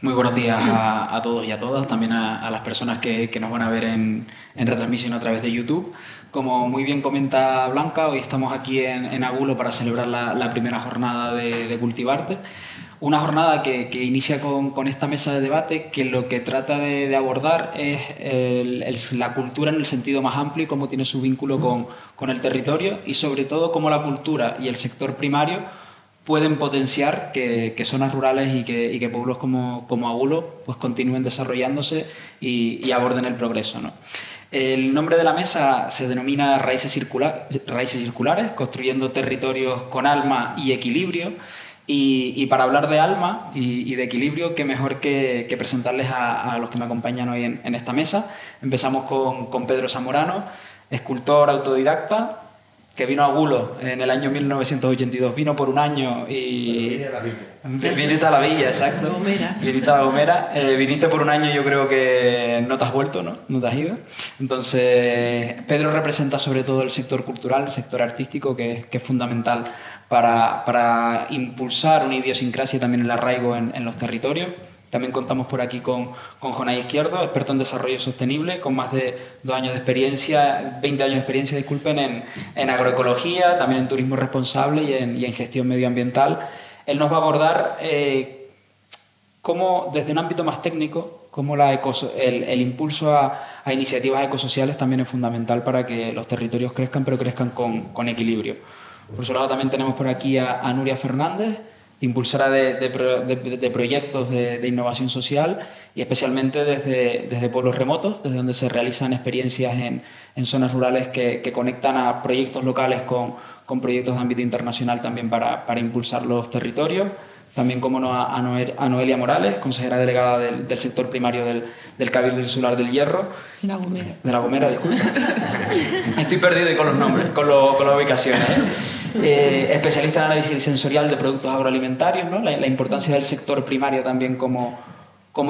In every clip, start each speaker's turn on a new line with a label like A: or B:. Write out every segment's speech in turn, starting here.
A: Muy buenos días a todos y a todas, también a las personas que nos van a ver en retransmisión a través de YouTube. Como muy bien comenta Blanca, hoy estamos aquí en Agulo para celebrar la primera jornada de Cultivarte. Una jornada que inicia con esta mesa de debate que lo que trata de abordar es la cultura en el sentido más amplio y cómo tiene su vínculo con el territorio y sobre todo cómo la cultura y el sector primario pueden potenciar que zonas rurales y que pueblos como Agulo pues continúen desarrollándose y aborden el progreso, ¿no? El nombre de la mesa se denomina Raíces Circulares, construyendo territorios con alma y equilibrio. Y para hablar de alma y de equilibrio, qué mejor que presentarles a los que me acompañan hoy en esta mesa. Empezamos con Pedro Zamorano, escultor autodidacta, que vino a Agulo en el año 1982. Vino por un año y... Viniste a la villa, exacto. Viniste a La Gomera. Viniste por un año y yo creo que no te has vuelto, ¿no? No te has ido. Entonces, Pedro representa sobre todo el sector cultural, el sector artístico, que es fundamental para impulsar una idiosincrasia y también el arraigo en los territorios. También contamos por aquí con Jonás Izquierdo, experto en desarrollo sostenible, con más de 2 años de experiencia, 20 años de experiencia, disculpen, en agroecología, también en turismo responsable y en gestión medioambiental. Él nos va a abordar cómo, desde un ámbito más técnico, cómo el impulso a iniciativas ecosociales también es fundamental para que los territorios crezcan, pero crezcan con equilibrio. Por su lado también tenemos por aquí a Nuria Fernández, impulsora de proyectos de innovación social y especialmente desde pueblos remotos, desde donde se realizan experiencias en zonas rurales que conectan a proyectos locales con proyectos de ámbito internacional también para impulsar los territorios. También, como no, a Noelia Morales, consejera delegada del sector primario del Cabildo Insular del Hierro. De La Gomera, disculpa. Estoy perdido con los nombres, con las ubicaciones. Especialista en análisis sensorial de productos agroalimentarios, ¿no? La importancia del sector primario también como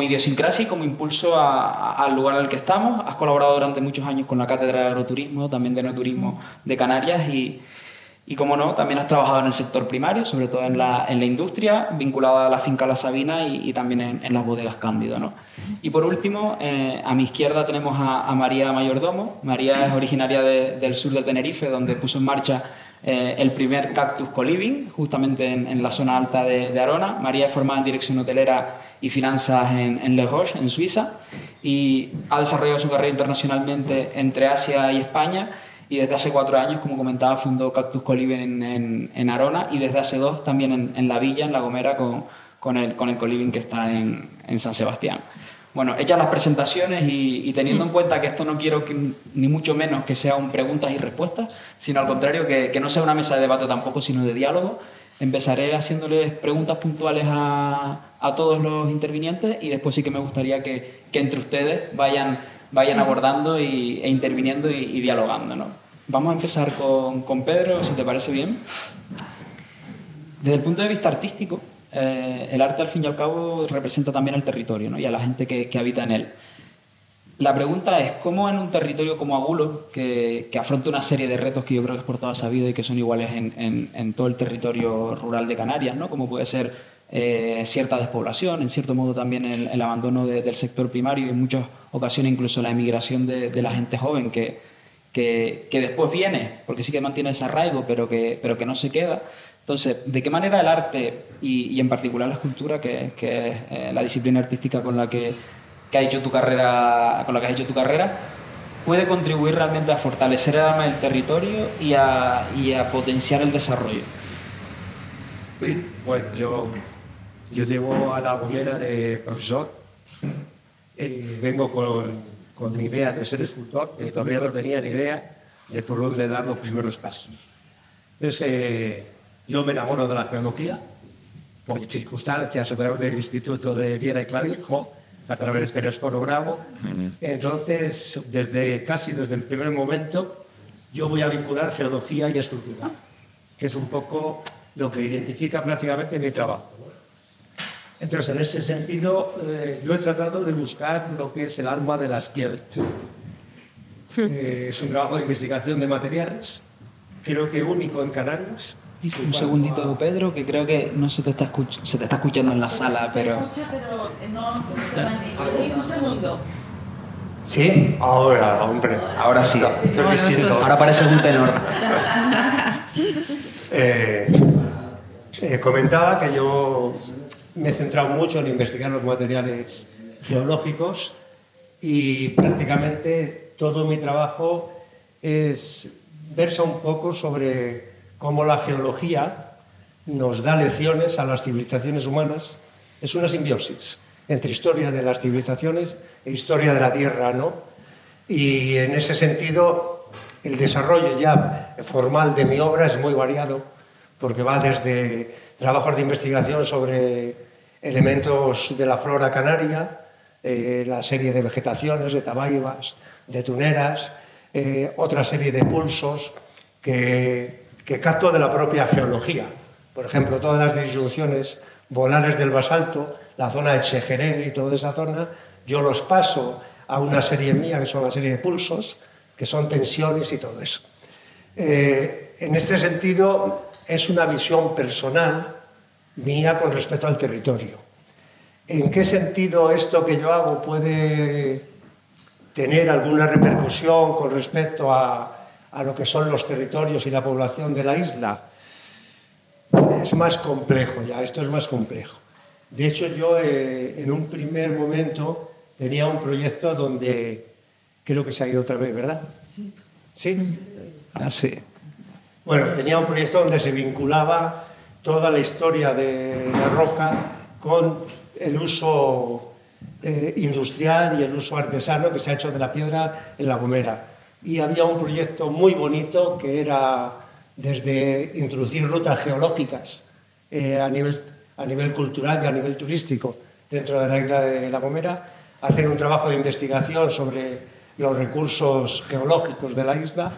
A: idiosincrasia y como impulso al lugar en el que estamos. Has colaborado durante muchos años con la Cátedra de Agroturismo, también de Enoturismo de Canarias y como no, también has trabajado en el sector primario, sobre todo en la industria, vinculada a la finca La Sabina y también en las bodegas Cándido, ¿no? Y por último, a mi izquierda tenemos a María Mayordomo. María es originaria del sur de Tenerife, donde puso en marcha el primer Cactus Co-Living, justamente en la zona alta de Arona. María es formada en dirección hotelera y finanzas en Le Roche, en Suiza, y ha desarrollado su carrera internacionalmente entre Asia y España. Y desde hace 4 años, como comentaba, fundó Cactus Co-Living en Arona y desde hace 2 también en La Villa, en La Gomera, con el Co-Living que está en San Sebastián. Bueno, hechas las presentaciones y teniendo en cuenta que esto no quiero ni mucho menos que sea un preguntas y respuestas, sino al contrario, que no sea una mesa de debate tampoco, sino de diálogo, empezaré haciéndoles preguntas puntuales a todos los intervinientes y después sí que me gustaría que entre ustedes vayan abordando e interviniendo y dialogando, ¿no? Vamos a empezar con Pedro, si te parece bien. Desde el punto de vista artístico, el arte al fin y al cabo representa también al territorio, ¿no? Y a la gente que habita en él. La pregunta es, ¿cómo en un territorio como Agulo, que afronta una serie de retos que yo creo que es por toda sabido y que son iguales en todo el territorio rural de Canarias, ¿no? Como puede ser cierta despoblación, en cierto modo también el abandono del sector primario y en muchas ocasiones incluso la emigración de la gente joven que después viene, porque sí que mantiene ese arraigo, pero que no se queda. Entonces, ¿de qué manera el arte y en particular la escultura, que es la disciplina artística con la que has hecho tu carrera, puede contribuir realmente a fortalecer el alma del territorio y a potenciar el desarrollo?
B: Bueno, yo llevo a La Gomera de profesor, vengo con mi idea de ser escultor, que todavía no tenía ni idea de por dónde dar los primeros pasos. Entonces, yo me enamoro de la geología, por circunstancias a través del Instituto de Viera y Clavijo, a través del esfonogramo. Entonces, casi desde el primer momento, yo voy a vincular geología y escultura, que es un poco lo que identifica prácticamente mi trabajo. Entonces, en ese sentido, yo he tratado de buscar lo que es el alma de las piedras. Es un trabajo de investigación de materiales, creo que único en Canarias,
A: Un segundito, Pedro, que creo que no se te está, se te está escuchando en la sala, pero...
C: Se escucha, pero no funciona ni un segundo.
B: ¿Sí? Ahora, hombre.
A: Ahora sí.
B: Esto es distinto.
A: Ahora parece un tenor.
B: Comentaba que yo me he centrado mucho en investigar los materiales geológicos y prácticamente todo mi trabajo versa un poco sobre cómo la geología nos da lecciones a las civilizaciones humanas. Es una simbiosis entre historia de las civilizaciones e historia de la Tierra, ¿no? Y en ese sentido, el desarrollo ya formal de mi obra es muy variado, porque va desde trabajos de investigación sobre elementos de la flora canaria, la serie de vegetaciones, de tabaibas, de tuneras, otra serie de pulsos que capto de la propia geología. Por ejemplo, todas las distribuciones volares del basalto, la zona de Chejerel y toda esa zona, yo los paso a una serie mía, que son una serie de pulsos, que son tensiones y todo eso. En este sentido, es una visión personal mía con respecto al territorio. ¿En qué sentido esto que yo hago puede tener alguna repercusión con respecto a lo que son los territorios y la población de la isla? Es más complejo ya, esto es más complejo. De hecho, yo en un primer momento tenía un proyecto donde, creo que se ha ido otra vez, ¿verdad? Sí. ¿Sí?
A: Ah, sí.
B: Bueno, tenía un proyecto donde se vinculaba toda la historia de la roca con el uso industrial y el uso artesano que se ha hecho de la piedra en La Gomera. Y había un proyecto muy bonito que era desde introducir rutas geológicas a nivel cultural y a nivel turístico dentro de la isla de La Gomera, hacer un trabajo de investigación sobre los recursos geológicos de la isla.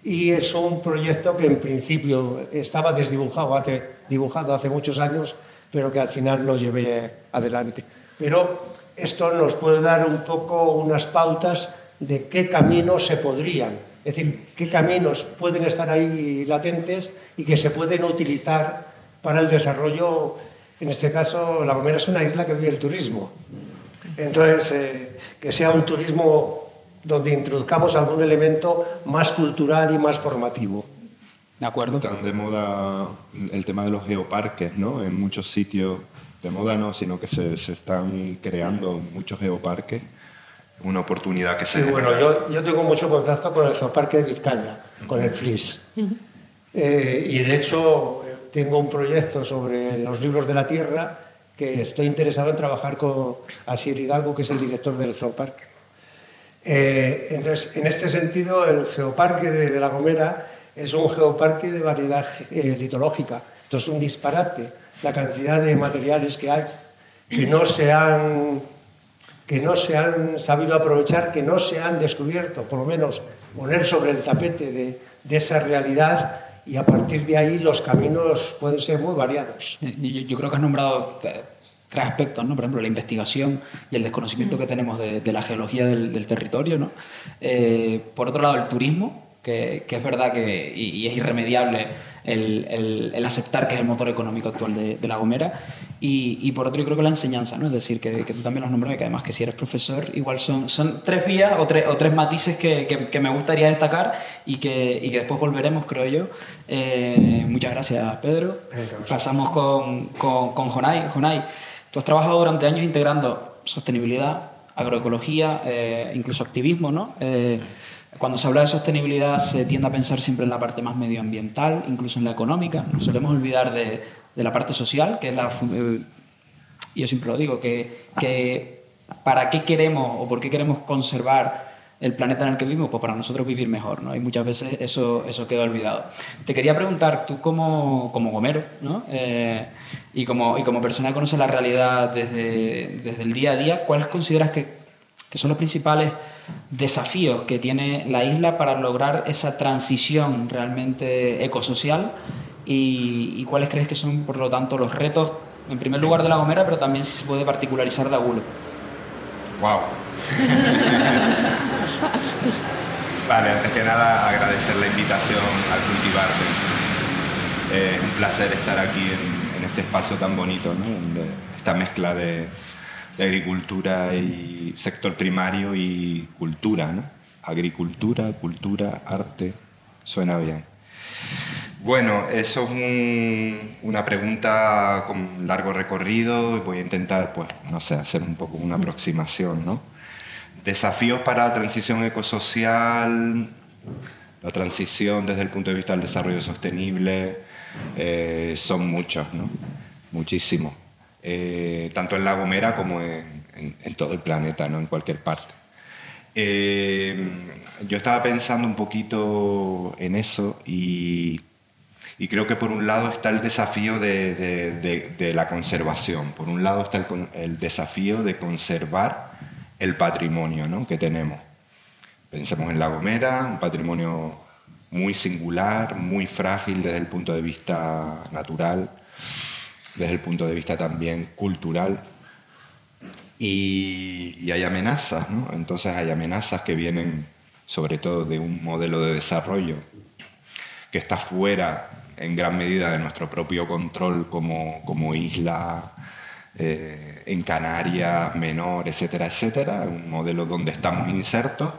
B: Y es un proyecto que en principio estaba dibujado hace muchos años, pero que al final lo llevé adelante. Pero esto nos puede dar un poco unas pautas de qué caminos se podrían, es decir, qué caminos pueden estar ahí latentes y que se pueden utilizar para el desarrollo. En este caso, La Gomera es una isla que vive el turismo. Entonces, que sea un turismo donde introduzcamos algún elemento más cultural y más formativo.
A: De acuerdo.
D: Están de moda el tema de los geoparques, ¿no? En muchos sitios, de moda no, sino que se están creando muchos geoparques. Una oportunidad que se...
B: Sí, bueno, yo tengo mucho contacto con el Geoparque de Vizcaya, con el FLIS. Y de hecho, tengo un proyecto sobre los libros de la tierra que estoy interesado en trabajar con Asier Hidalgo, que es el director del Geoparque. Entonces, en este sentido, el Geoparque de La Gomera es un geoparque de variedad litológica. Entonces, un disparate la cantidad de materiales que hay que no se han sabido aprovechar, que no se han descubierto, por lo menos poner sobre el tapete de esa realidad, y a partir de ahí los caminos pueden ser muy variados.
A: Yo creo que has nombrado tres aspectos, ¿no? Por ejemplo, la investigación y el desconocimiento que tenemos de la geología del territorio, ¿no? Por otro lado, el turismo, que es verdad que y es irremediable el aceptar que es el motor económico actual de La Gomera, y por otro yo creo que la enseñanza, ¿no? Es decir, que tú también lo has nombrado, y que además que si eres profesor, igual son tres vías o tres matices que me gustaría destacar y que después volveremos, creo yo. Muchas gracias, Pedro. Pasamos con Jonay. Jonay, tú has trabajado durante años integrando sostenibilidad, agroecología, incluso activismo, ¿no? Cuando se habla de sostenibilidad se tiende a pensar siempre en la parte más medioambiental, incluso en la económica. Nos solemos olvidar de la parte social, que es yo siempre lo digo, que para qué queremos o por qué queremos conservar el planeta en el que vivimos, pues para nosotros vivir mejor, ¿no? Y muchas veces eso queda olvidado. Te quería preguntar, tú como gomero, ¿no? y como persona que conoce la realidad desde el día a día, ¿cuáles consideras que son los principales desafíos que tiene la isla para lograr esa transición realmente ecosocial, y cuáles crees que son, por lo tanto, los retos, en primer lugar de La Gomera, pero también si se puede particularizar de Agulo?
D: ¡Wow! Vale, antes que nada agradecer la invitación al Cultivarte. Es un placer estar aquí en este espacio tan bonito, ¿no? Donde esta mezcla de agricultura y sector primario y cultura, ¿no? Agricultura, cultura, arte, suena bien. Bueno, eso es una pregunta con largo recorrido y voy a intentar, pues, no sé, hacer un poco una aproximación, ¿no? Desafíos para la transición ecosocial, la transición desde el punto de vista del desarrollo sostenible, son muchos, ¿no? Muchísimos. Tanto en La Gomera como en todo el planeta, ¿no? En cualquier parte. Yo estaba pensando un poquito en eso y creo que por un lado está el desafío de la conservación, por un lado está el desafío de conservar el patrimonio, ¿no? Que tenemos. Pensemos en La Gomera, un patrimonio muy singular, muy frágil desde el punto de vista natural, desde el punto de vista también cultural. Y hay amenazas, ¿no? Entonces hay amenazas que vienen sobre todo de un modelo de desarrollo que está fuera en gran medida de nuestro propio control como isla, en Canarias, menor, etcétera, etcétera, un modelo donde estamos insertos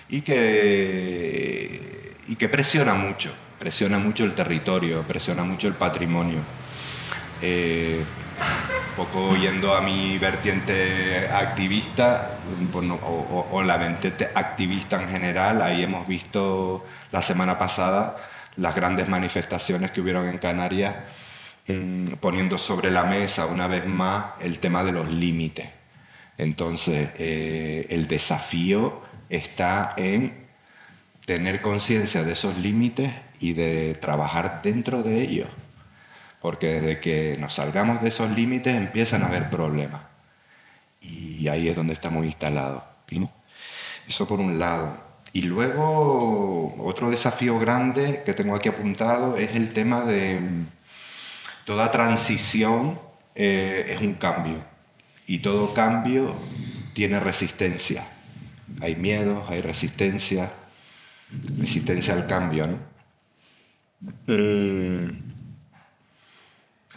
D: y que presiona mucho el territorio, presiona mucho el patrimonio. Un poco yendo a mi vertiente activista, o la vertiente activista en general, ahí hemos visto la semana pasada las grandes manifestaciones que hubieron en Canarias, poniendo sobre la mesa una vez más el tema de los límites. Entonces, el desafío está en tener conciencia de esos límites y de trabajar dentro de ellos. Porque desde que nos salgamos de esos límites empiezan a haber problemas. Y ahí es donde estamos instalados, ¿no? Eso por un lado. Y luego, otro desafío grande que tengo aquí apuntado es el tema de toda transición es un cambio. Y todo cambio tiene resistencia. Hay miedos, hay resistencia al cambio, ¿no?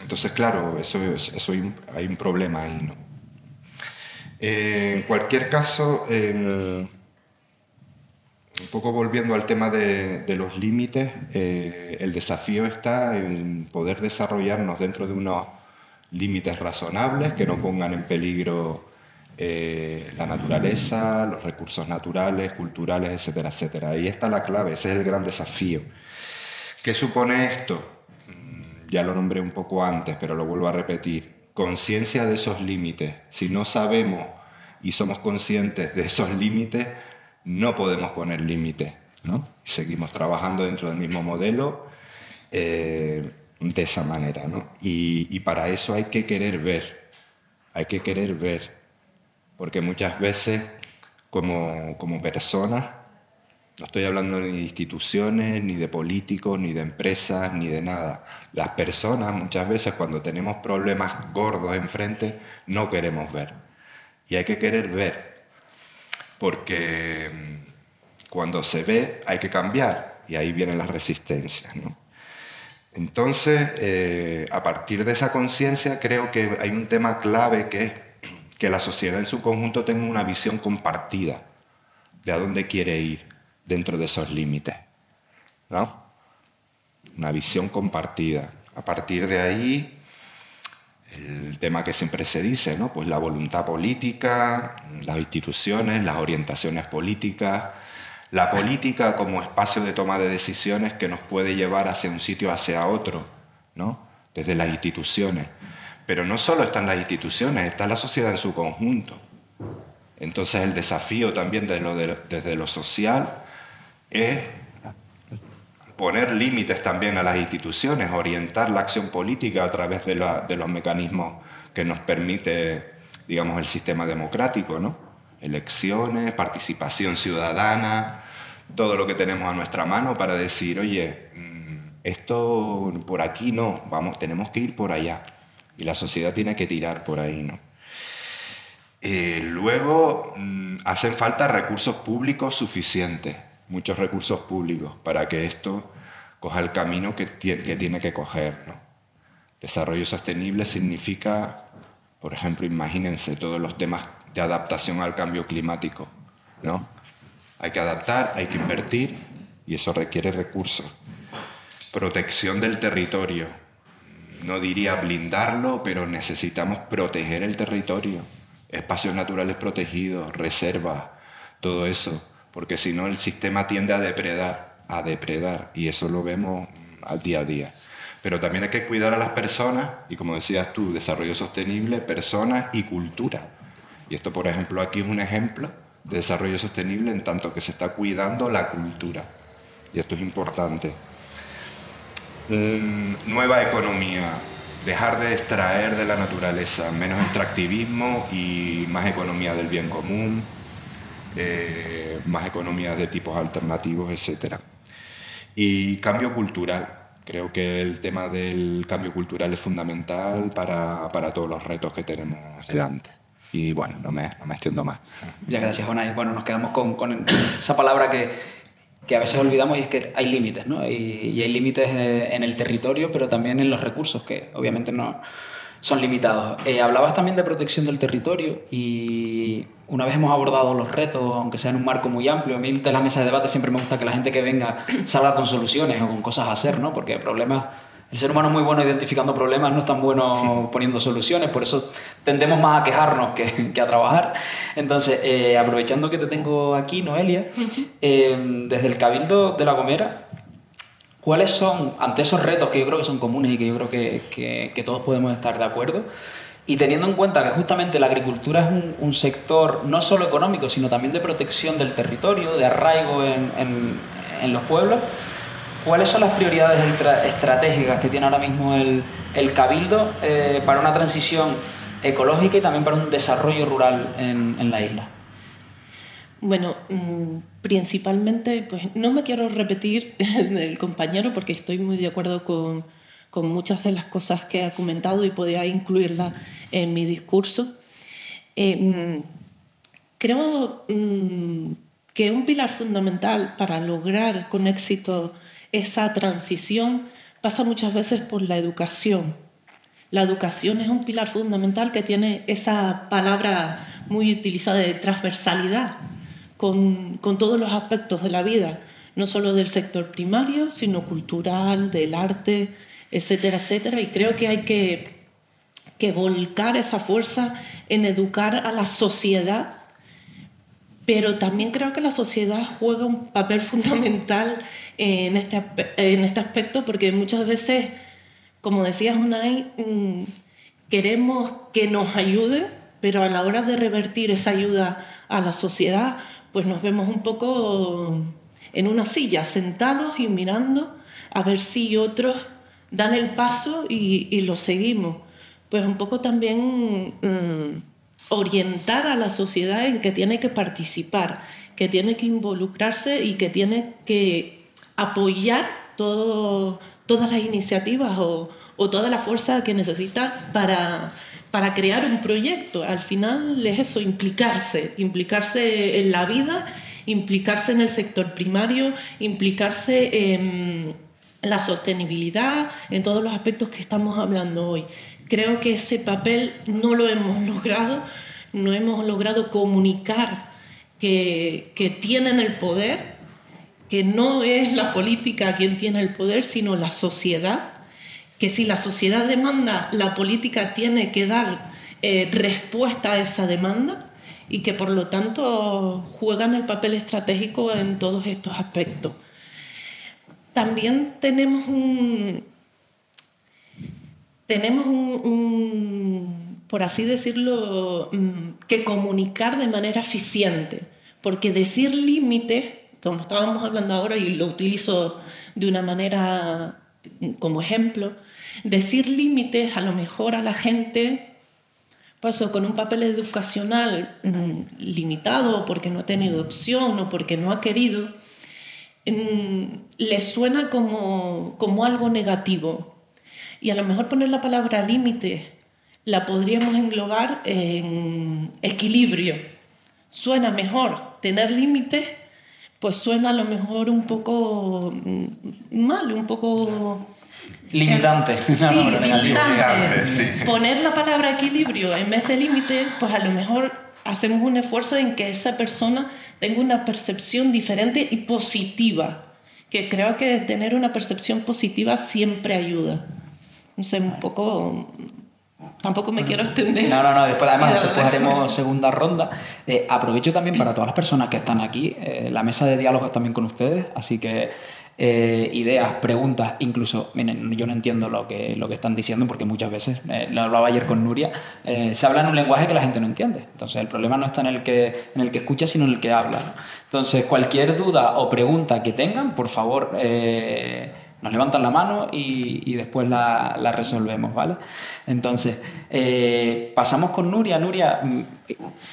D: Entonces, claro, hay un problema ahí, ¿no? En cualquier caso, un poco volviendo al tema de los límites, el desafío está en poder desarrollarnos dentro de unos límites razonables que no pongan en peligro la naturaleza, los recursos naturales, culturales, etcétera, etcétera. Ahí está la clave, ese es el gran desafío. ¿Qué supone esto? Ya lo nombré un poco antes, pero lo vuelvo a repetir. Conciencia de esos límites. Si no sabemos y somos conscientes de esos límites, no podemos poner límites, ¿no? Seguimos trabajando dentro del mismo modelo de esa manera, ¿no? Y para eso hay que querer ver. Hay que querer ver. Porque muchas veces, como personas, no estoy hablando ni de instituciones, ni de políticos, ni de empresas, ni de nada. Las personas muchas veces cuando tenemos problemas gordos enfrente no queremos ver. Y hay que querer ver, porque cuando se ve hay que cambiar y ahí vienen las resistencias, ¿no? Entonces, a partir de esa conciencia creo que hay un tema clave que es que la sociedad en su conjunto tenga una visión compartida de a dónde quiere ir dentro de esos límites, ¿no? Una visión compartida. A partir de ahí, el tema que siempre se dice, ¿no? Pues la voluntad política, las instituciones, las orientaciones políticas, la política como espacio de toma de decisiones que nos puede llevar hacia un sitio, hacia otro, ¿no? Desde las instituciones. Pero no solo están las instituciones, está la sociedad en su conjunto. Entonces el desafío también desde lo social es poner límites también a las instituciones, orientar la acción política a través de los mecanismos que nos permite, digamos, el sistema democrático, ¿no? Elecciones, participación ciudadana, todo lo que tenemos a nuestra mano para decir, oye, esto por aquí no, tenemos que ir por allá. Y la sociedad tiene que tirar por ahí, ¿no? Luego, hacen falta recursos públicos suficientes, muchos recursos públicos, para que esto coja el camino que tiene que coger, ¿no? Desarrollo sostenible significa, por ejemplo, imagínense todos los temas de adaptación al cambio climático, ¿no? Hay que adaptar, hay que invertir y eso requiere recursos. Protección del territorio. No diría blindarlo, pero necesitamos proteger el territorio. Espacios naturales protegidos, reservas, todo eso. Porque si no el sistema tiende a depredar. Y eso lo vemos al día a día. Pero también hay que cuidar a las personas y, como decías tú, desarrollo sostenible, personas y cultura. Y esto, por ejemplo, aquí es un ejemplo de desarrollo sostenible en tanto que se está cuidando la cultura. Y esto es importante. Nueva economía. Dejar de extraer de la naturaleza. Menos extractivismo y más economía del bien común. Más economías de tipos alternativos, etc. Y cambio cultural. Creo que el tema del cambio cultural es fundamental para todos los retos que tenemos delante. Y bueno, no me extiendo más.
A: Ya, gracias, Jonay. Bueno, nos quedamos con esa palabra que a veces olvidamos y es que hay límites, ¿no? Y hay límites en el territorio, pero también en los recursos, que obviamente no son limitados. Hablabas también de protección del territorio y una vez hemos abordado los retos, aunque sea en un marco muy amplio, a mí de las mesas de debate siempre me gusta que la gente que venga salga con soluciones o con cosas a hacer, ¿no? Porque problemas, el ser humano es muy bueno identificando problemas, no es tan bueno poniendo soluciones, por eso tendemos más a quejarnos que a trabajar. Entonces, aprovechando que te tengo aquí, Noelia, desde el Cabildo de La Gomera, ¿cuáles son, ante esos retos que yo creo que son comunes y que yo creo que todos podemos estar de acuerdo, y teniendo en cuenta que justamente la agricultura es un sector no solo económico, sino también de protección del territorio, de arraigo en los pueblos, ¿cuáles son las prioridades estratégicas que tiene ahora mismo el Cabildo para una transición ecológica y también para un desarrollo rural en la isla?
E: Bueno, principalmente, pues no me quiero repetir del compañero porque estoy muy de acuerdo con muchas de las cosas que ha comentado y podría incluirlas en mi discurso. Creo que un pilar fundamental para lograr con éxito esa transición pasa muchas veces por la educación. La educación es un pilar fundamental que tiene esa palabra muy utilizada de transversalidad con todos los aspectos de la vida, no solo del sector primario, sino cultural, del arte, etcétera, etcétera. Y creo que hay que volcar esa fuerza en educar a la sociedad, pero también creo que la sociedad juega un papel fundamental en este aspecto, porque muchas veces, como decía Jonay, queremos que nos ayude, pero a la hora de revertir esa ayuda a la sociedad, pues nos vemos un poco en una silla, sentados y mirando a ver si otros dan el paso y lo seguimos. Pues un poco también orientar a la sociedad en que tiene que participar, que tiene que involucrarse y que tiene que apoyar todas las iniciativas o toda la fuerza que necesita para crear un proyecto. Al final es eso, implicarse en la vida, implicarse en el sector primario, implicarse en la sostenibilidad, en todos los aspectos que estamos hablando hoy. Creo que ese papel no lo hemos logrado, no hemos logrado comunicar que tienen el poder, que no es la política quien tiene el poder, sino la sociedad, que si la sociedad demanda, la política tiene que dar respuesta a esa demanda y que por lo tanto juegan el papel estratégico en todos estos aspectos. También tenemos por así decirlo, que comunicar de manera eficiente, porque decir límites, como estábamos hablando ahora y lo utilizo de una manera como ejemplo, decir límites a lo mejor a la gente pasó con un papel educacional limitado porque no ha tenido opción o porque no ha querido, le suena como algo negativo. Y a lo mejor poner la palabra límite la podríamos englobar en equilibrio. Suena mejor tener límites, pues suena a lo mejor un poco mal, un poco...
A: Limitante.
E: Sí,
A: No, negativo.
E: limitante.
D: Sí.
E: Poner la palabra equilibrio en vez de límite, pues a lo mejor hacemos un esfuerzo en que esa persona tenga una percepción diferente y positiva, que creo que tener una percepción positiva siempre ayuda. No sé, un poco... Tampoco me quiero extender.
A: No, además
E: Y
A: después
E: darle-
A: haremos segunda ronda. Aprovecho también para todas las personas que están aquí, la mesa de diálogo es también con ustedes, así que ideas, preguntas, incluso, miren, yo no entiendo lo que están diciendo porque muchas veces, lo hablaba ayer con Nuria, se habla en un lenguaje que la gente no entiende. Entonces el problema no está en el que escucha, sino en el que habla, ¿no? Entonces cualquier duda o pregunta que tengan, por favor, nos levantan la mano y después la resolvemos, ¿vale? Entonces, pasamos con Nuria. Nuria,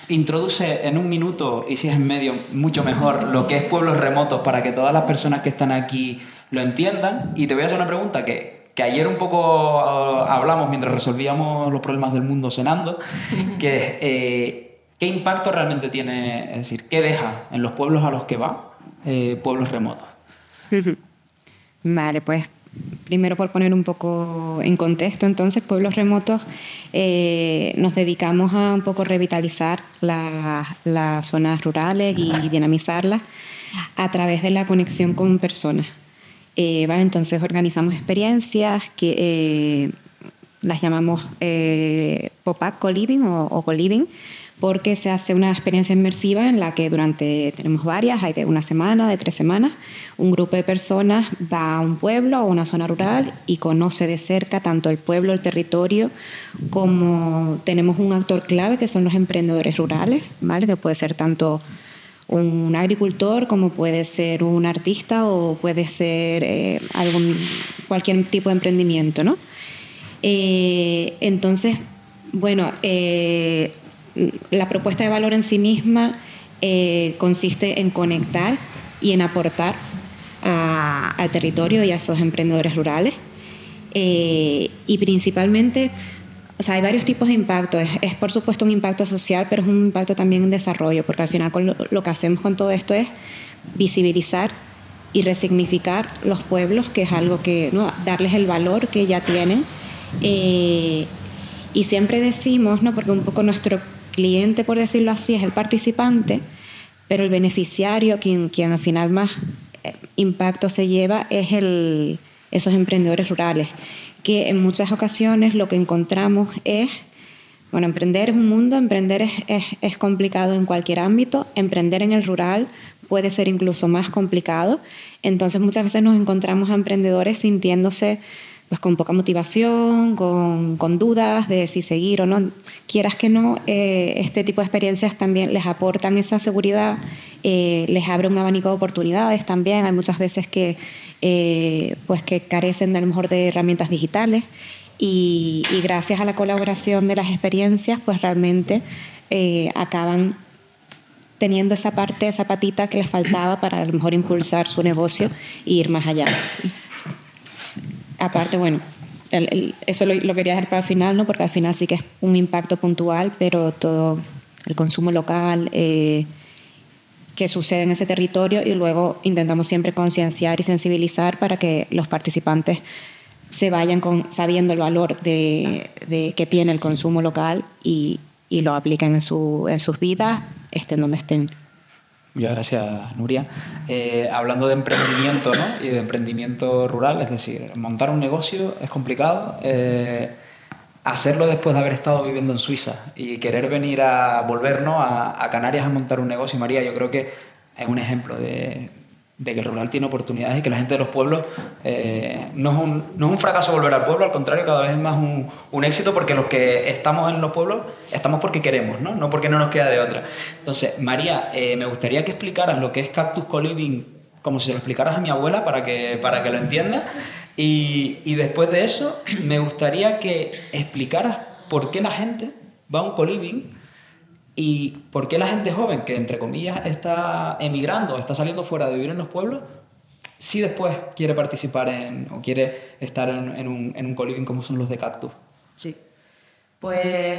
A: introduce en un minuto, y si es en medio, mucho mejor, lo que es pueblos remotos para que todas las personas que están aquí lo entiendan. Y te voy a hacer una pregunta que ayer un poco hablamos mientras resolvíamos los problemas del mundo cenando, que es, ¿qué impacto realmente tiene, es decir, qué deja en los pueblos a los que va, pueblos remotos?
F: Vale, pues primero por poner un poco en contexto, entonces Pueblos Remotos nos dedicamos a un poco revitalizar las zonas rurales y dinamizarlas a través de la conexión con personas. Vale, entonces organizamos experiencias que las llamamos pop-up co-living o co-living, porque se hace una experiencia inmersiva en la que tenemos varias, hay de una semana, de 3 semanas, un grupo de personas va a un pueblo o una zona rural y conoce de cerca tanto el pueblo, el territorio, como tenemos un actor clave que son los emprendedores rurales, ¿vale? Que puede ser tanto un agricultor como puede ser un artista o puede ser cualquier tipo de emprendimiento, ¿no? Entonces, bueno, la propuesta de valor en sí misma consiste en conectar y en aportar al territorio y a esos emprendedores rurales. Y principalmente, o sea, hay varios tipos de impacto. Es por supuesto un impacto social, pero es un impacto también en desarrollo, porque al final lo que hacemos con todo esto es visibilizar y resignificar los pueblos, que es algo que, ¿no?, darles el valor que ya tienen. Y siempre decimos, ¿no?, porque un poco nuestro cliente, por decirlo así, es el participante, pero el beneficiario, quien al final más impacto se lleva, es esos emprendedores rurales, que en muchas ocasiones lo que encontramos es, bueno, emprender es un mundo, emprender es complicado en cualquier ámbito, emprender en el rural puede ser incluso más complicado. Entonces muchas veces nos encontramos a emprendedores sintiéndose pues con poca motivación, con dudas de si seguir o no. Quieras que no, este tipo de experiencias también les aportan esa seguridad, les abre un abanico de oportunidades también. Hay muchas veces que carecen a lo mejor de herramientas digitales y gracias a la colaboración de las experiencias, pues realmente acaban teniendo esa patita que les faltaba para a lo mejor impulsar su negocio e ir más allá. Aparte, bueno, eso lo quería dejar para el final, ¿no?, porque al final sí que es un impacto puntual, pero todo el consumo local que sucede en ese territorio, y luego intentamos siempre concienciar y sensibilizar para que los participantes se vayan sabiendo el valor que tiene el consumo local y lo apliquen en sus vidas, estén donde estén.
A: Muchas gracias, Nuria. Hablando de emprendimiento, ¿no?, y de emprendimiento rural, es decir, montar un negocio es complicado. Hacerlo después de haber estado viviendo en Suiza y querer volver, ¿no?, a Canarias a montar un negocio, María, yo creo que es un ejemplo de que el rural tiene oportunidades y que la gente de los pueblos no es un fracaso volver al pueblo, al contrario, cada vez es más un éxito, porque los que estamos en los pueblos estamos porque queremos, no porque no nos queda de otra. Entonces, María, me gustaría que explicaras lo que es Cactus Co-Living, como si se lo explicaras a mi abuela para que lo entienda, y después de eso me gustaría que explicaras por qué la gente va a un co-living. ¿Y por qué la gente joven, que entre comillas está emigrando, está saliendo fuera de vivir en los pueblos, si después quiere participar o quiere estar en un co-living como son los de Cactus?
C: Sí. Pues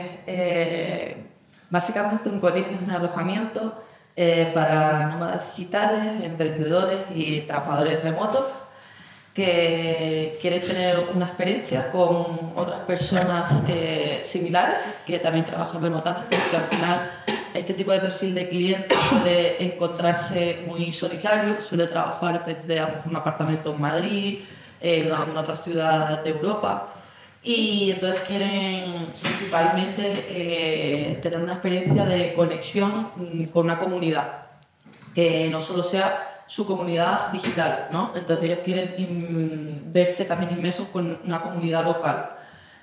C: básicamente un co-living es un alojamiento
G: para nómadas digitales, emprendedores y trabajadores remotos que quieren tener una experiencia con otras personas similares que también trabajan remotamente, porque al final este tipo de perfil de cliente suele encontrarse muy solitario, suele trabajar desde un apartamento en Madrid, en alguna otra ciudad de Europa, y entonces quieren principalmente tener una experiencia de conexión con una comunidad, que no solo sea su comunidad digital, ¿no? Entonces ellos quieren verse también inmersos con una comunidad local,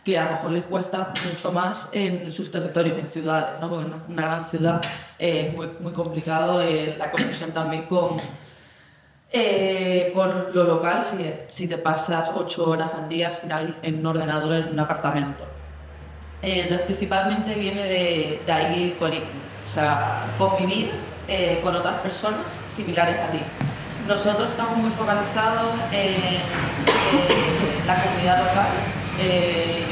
G: que a lo mejor les cuesta mucho más en sus territorios, en ciudades, ¿no? Porque en una gran ciudad es muy complicado la conexión también con lo local, si te pasas 8 horas al día al final en un ordenador en un apartamento. Entonces principalmente viene de ahí el colegio, o sea, convivir con otras personas similares a ti. Nosotros estamos muy focalizados en la comunidad local.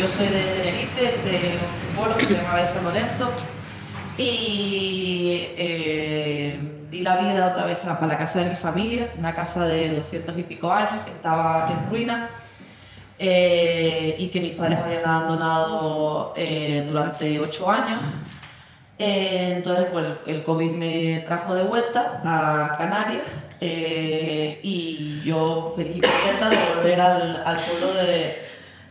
G: Yo soy de Tenerife, de un pueblo que se llama San Lorenzo, y di la vida otra vez para la casa de mi familia, una casa de 200 y pico años que estaba en ruina y que mis padres habían abandonado durante 8 años. Entonces, pues, el COVID me trajo de vuelta a Canarias y yo feliz y contenta de volver al pueblo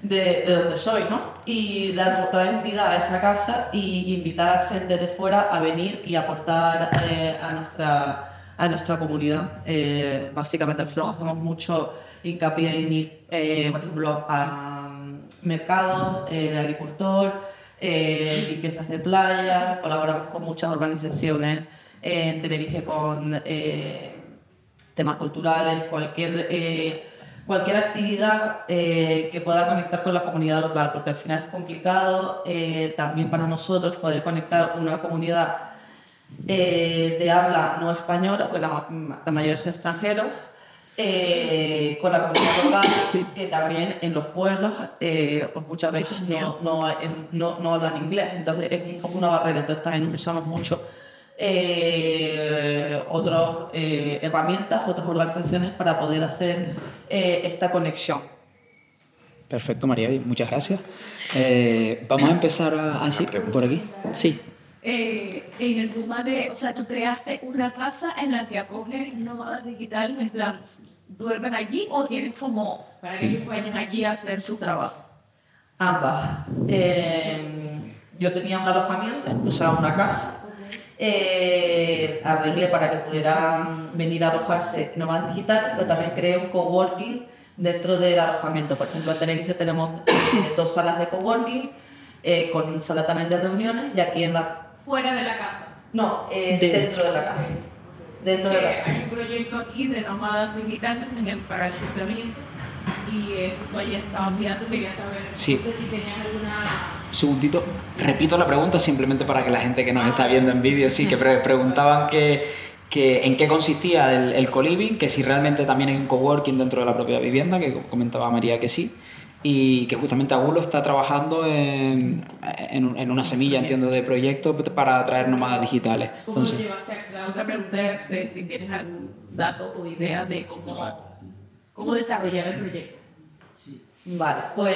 G: de donde soy, ¿no? Y dar otra vez vida a esa casa y invitar a gente de fuera a venir y aportar a nuestra comunidad. Básicamente, hacemos mucho hincapié en ir, por ejemplo, a mercados de agricultor, limpiezas de playa, colaboramos con muchas organizaciones en Tenerife con temas culturales, cualquier actividad que pueda conectar con la comunidad local, porque al final es complicado también para nosotros poder conectar una comunidad de habla no española, porque la mayoría son extranjeros, con la comunidad local, que también en los pueblos pues muchas veces no hablan inglés, entonces es como una barrera. Entonces también usamos mucho otras herramientas, otras organizaciones para poder hacer esta conexión.
A: Perfecto, María, muchas gracias. Vamos a empezar así, por aquí. Sí.
C: En el tema o sea, tú creaste una casa en la que acoges nómadas digitales mientras duermen allí o tienes como para que ellos vayan allí a hacer su trabajo.
G: Ambas. Yo tenía un alojamiento, o sea, una casa. Arreglé para que pudieran venir a alojarse nómadas digitales, pero también creé un coworking dentro del alojamiento. Por ejemplo, en Tenerife tenemos 2 salas de coworking con sala también de reuniones, y aquí en la...
C: ¿Fuera de la casa?
G: No, dentro de la casa. Dentro de la casa.
C: Hay un proyecto aquí de nómadas digitales para el ayuntamiento y vaya, estaba mirando, quería saber
A: Sí.
C: no sé si tenías alguna...
A: Un segundito, repito la pregunta simplemente para que la gente que nos está viendo en vídeo, sí, que preguntaban que en qué consistía el co-living, que si realmente también hay un coworking dentro de la propia vivienda, que comentaba María que sí, y que justamente Agulo está trabajando en una semilla, entiendo, de proyecto para atraer nómadas digitales.
C: ¿Cómo lo llevaste a la otra pregunta? Si tienes algún dato o idea de cómo desarrollar el proyecto.
G: Sí. Vale, pues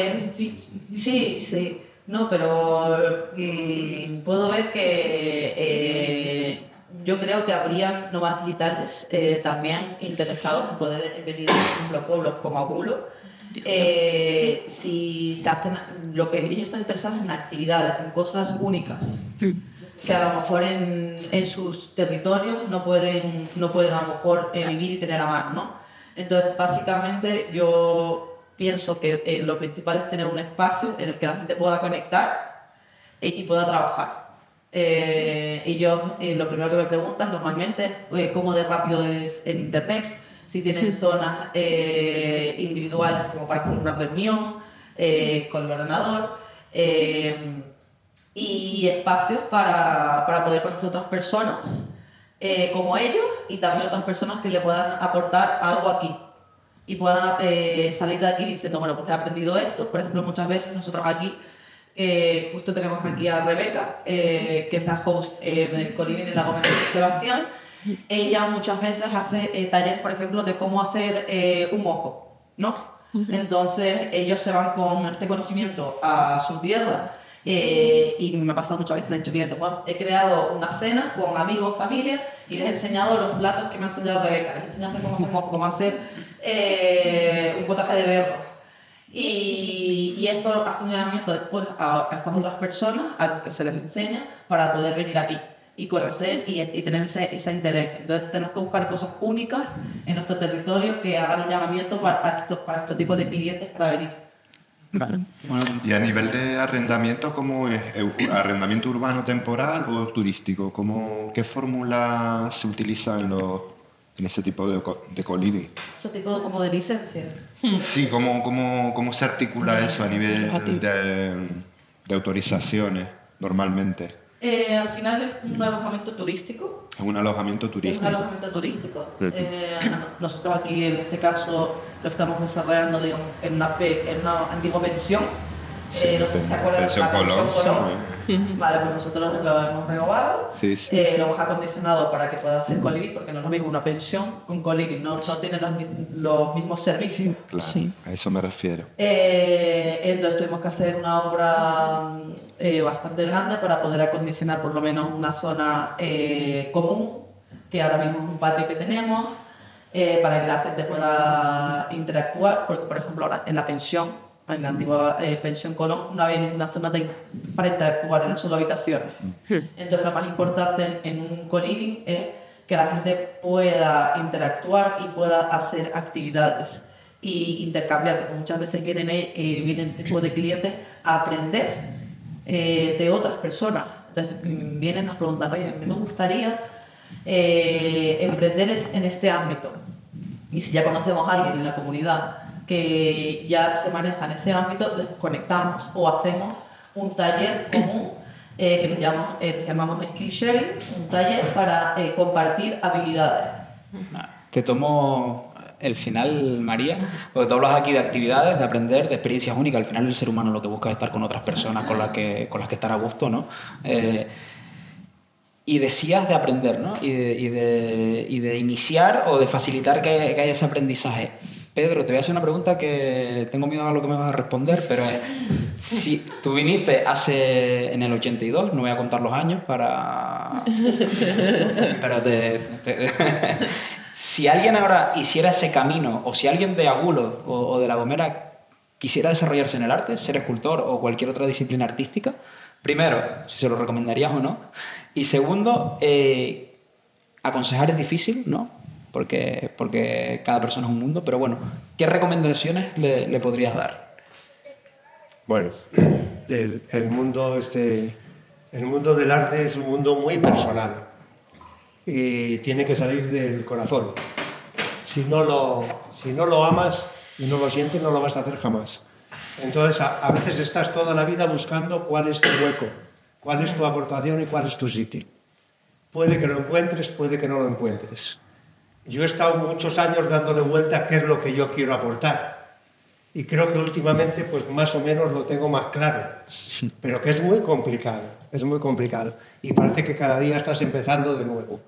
G: sí. No, pero puedo ver que yo creo que habría nómadas digitales también interesados en poder venir a pueblos como Agulo. Si se hacen lo que ellos están interesados en actividades, en cosas únicas, que a lo mejor en sus territorios no pueden a lo mejor vivir y tener a mano, ¿no? Entonces, básicamente, yo pienso que lo principal es tener un espacio en el que la gente pueda conectar y pueda trabajar. Y yo, lo primero que me preguntan normalmente es cómo de rápido es el internet, si tienen zonas individuales como para hacer una reunión con el ordenador, y espacios para poder conocer otras personas como ellos, y también otras personas que le puedan aportar algo aquí y puedan salir de aquí diciendo, bueno, pues he aprendido esto. Por ejemplo, muchas veces nosotros aquí justo tenemos aquí a Rebeca, que es la host del co-living en La Gomera de San Sebastián, ella muchas veces hace talleres, por ejemplo, de cómo hacer un mojo, ¿no? Entonces ellos se van con este conocimiento a su tierra y me ha pasado muchas veces, le he dicho, clientes, bueno, he creado una cena con amigos, familia y les he enseñado los platos que me ha enseñado Rebeca, les he enseñado cómo hacer mojo, cómo hacer un potaje de berro. Y esto hace un llamamiento después a estas otras personas a que se les enseña para poder venir aquí y conocer y tener ese interés. Entonces tenemos que buscar cosas únicas en nuestro territorio que hagan un llamamiento para estos tipos de clientes para venir.
A: Vale. Bueno,
D: Y a nivel de arrendamiento, ¿cómo es? ¿Arrendamiento urbano temporal o turístico? ¿Qué fórmula se utiliza en ese tipo de co-living?
G: Ese tipo como de licencia.
D: Sí, ¿cómo se articula eso a nivel de autorizaciones normalmente?
G: Al final es un alojamiento turístico.
D: Es un alojamiento
G: Es
D: turístico.
G: un alojamiento turístico. Nosotros aquí en este caso lo estamos desarrollando digamos, en una antigua pensión.
D: Sí,
G: No sé si se acuerdan de
D: pensión
G: la pensión
D: Colón,
G: Colón. Vale, pues nosotros lo hemos renovado,
D: Sí, sí.
G: lo hemos acondicionado para que pueda ser coliving, porque no es lo mismo una pensión que un coliving, no tienen los mismos servicios.
D: Claro, a eso me refiero.
G: Entonces tuvimos que hacer una obra bastante grande para poder acondicionar por lo menos una zona común, que ahora mismo es un patio que tenemos, para que la gente pueda interactuar, porque por ejemplo ahora en la pensión, en la antigua pensión Colón, no había ninguna zona para interactuar, eran solo habitaciones. Entonces lo más importante en un co-living es que la gente pueda interactuar y pueda hacer actividades y intercambiar, porque muchas veces vienen este tipo de clientes a aprender de otras personas. Entonces vienen a preguntar, oye, a mí me gustaría emprender en este ámbito. Y si ya conocemos a alguien en la comunidad que ya se maneja en ese ámbito, desconectamos o hacemos un taller común que nos llamamos Skill Sharing, un taller para compartir habilidades.
A: te tomo el final, María, porque tú hablas aquí de actividades, de aprender, de experiencias únicas. Al final el ser humano lo que busca es estar con otras personas con las que estar a gusto, ¿no? Y decías de aprender, ¿no? Y de iniciar o de facilitar que haya ese aprendizaje. Pedro, te voy a hacer una pregunta que tengo miedo a lo que me vas a responder, pero es, si tú viniste en el 82, no voy a contar los años para... pero si alguien ahora hiciera ese camino, o si alguien de Agulo o de La Gomera quisiera desarrollarse en el arte, ser escultor o cualquier otra disciplina artística, primero, si se lo recomendarías o no, y segundo, aconsejar es difícil, ¿no? Porque cada persona es un mundo, pero bueno, ¿qué recomendaciones le podrías dar?
B: Bueno, el mundo del arte es un mundo muy personal y tiene que salir del corazón. Si no lo amas y no lo sientes, no lo vas a hacer jamás. Entonces, a veces estás toda la vida buscando cuál es tu hueco, cuál es tu aportación y cuál es tu sitio. Puede que lo encuentres, puede que no lo encuentres. Yo he estado muchos años dándole vuelta a qué es lo que yo quiero aportar. Y creo que últimamente, pues más o menos lo tengo más claro. Pero que es muy complicado, es muy complicado. Y parece que cada día estás empezando de nuevo.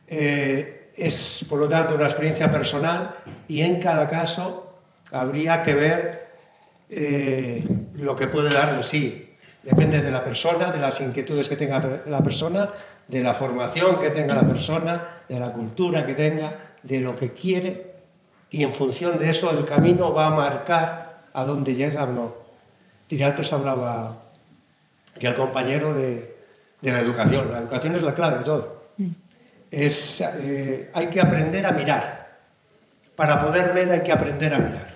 B: Es, por lo tanto, una experiencia personal y en cada caso habría que ver lo que puede dar de sí. Depende de la persona, de las inquietudes que tenga la persona, de la formación que tenga la persona, de la cultura que tenga, de lo que quiere, y en función de eso el camino va a marcar a dónde llega o no. Antes hablaba que el compañero de la educación. La educación es la clave de todo. Hay que aprender a mirar. Para poder ver hay que aprender a mirar.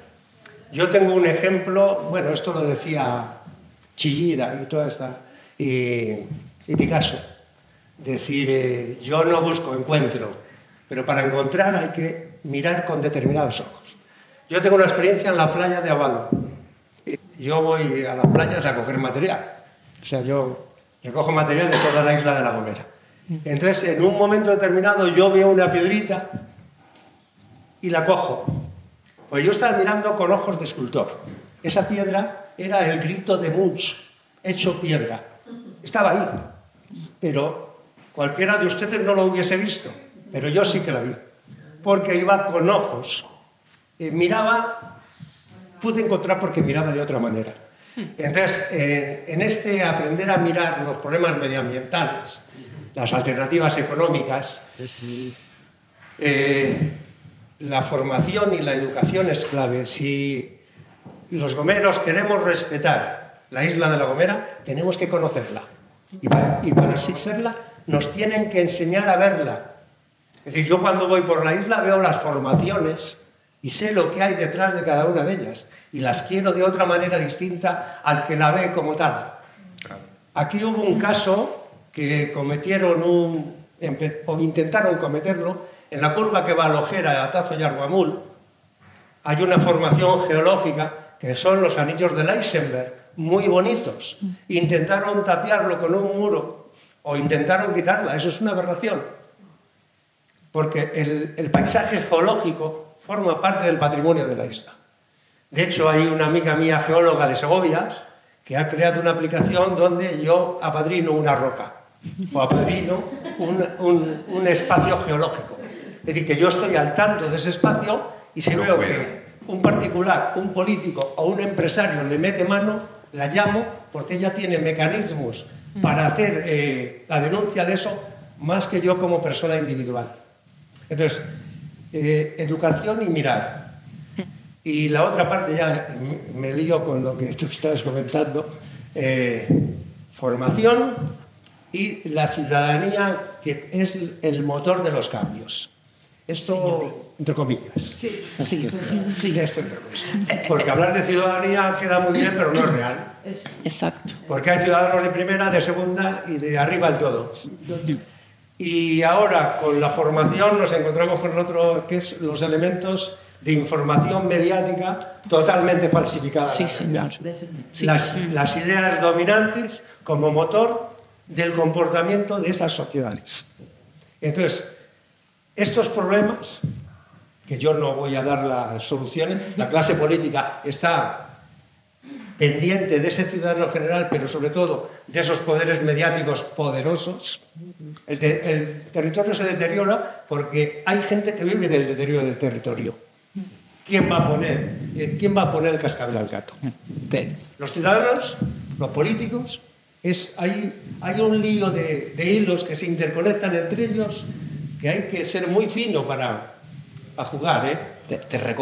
B: Yo tengo un ejemplo, bueno, esto lo decía Chillida y toda esta, y Picasso. Decir, yo no busco, encuentro, pero para encontrar hay que mirar con determinados ojos. Yo tengo una experiencia en la playa de Avalo. Yo voy a las playas a coger material. O sea, yo recojo material de toda la isla de La Gomera. Entonces, en un momento determinado, yo veo una piedrita y la cojo. Pues yo estaba mirando con ojos de escultor. Esa piedra era el grito de Munch, hecho piedra. Estaba ahí, pero cualquiera de ustedes no lo hubiese visto. pero yo sí que la vi, porque iba con ojos. Miraba, pude encontrar porque miraba de otra manera. Entonces, en este aprender a mirar los problemas medioambientales, las alternativas económicas, la formación y la educación es clave. Si los gomeros queremos respetar la isla de La Gomera, tenemos que conocerla. Y para conocerla nos tienen que enseñar a verla. Es decir, yo cuando voy por la isla veo las formaciones y sé lo que hay detrás de cada una de ellas y las quiero de otra manera distinta al que la ve como tal. Aquí hubo un caso que cometieron o intentaron cometerlo en la curva que va a Lojera, de Atazo y Arguamul. Hay una formación geológica que son los anillos del Eisenberg, muy bonitos. Intentaron tapiarlo con un muro o intentaron quitarla, eso es una aberración. Porque el paisaje geológico forma parte del patrimonio de la isla. De hecho, hay una amiga mía geóloga de Segovia que ha creado una aplicación donde yo apadrino una roca o apadrino un espacio geológico. Es decir, que yo estoy al tanto de ese espacio y si veo que un particular, un político o un empresario le mete mano, la llamo porque ella tiene mecanismos para hacer la denuncia de eso más que yo como persona individual. Entonces, educación y mirar. Y la otra parte, ya me lío con lo que tú estabas comentando, formación y la ciudadanía, que es el motor de los cambios. Esto, entre comillas.
E: Sí.
B: Esto entre comillas. Porque hablar de ciudadanía queda muy bien, pero no es real.
E: Exacto.
B: Porque hay ciudadanos de primera, de segunda y de arriba del todo. Y ahora, con la formación, nos encontramos con otro, que es los elementos de información mediática totalmente falsificada.
E: Sí, señor.
B: Las ideas dominantes como motor del comportamiento de esas sociedades. Entonces, estos problemas, que yo no voy a dar las soluciones, la clase política está pendiente de ese ciudadano general, pero sobre todo de esos poderes mediáticos poderosos. El territorio se deteriora porque hay gente que vive del deterioro del territorio. ¿Quién va a poner el cascabel al gato? Los ciudadanos, los políticos. Hay un lío de hilos que se interconectan entre ellos que hay que ser muy fino para jugar, ¿eh?
A: La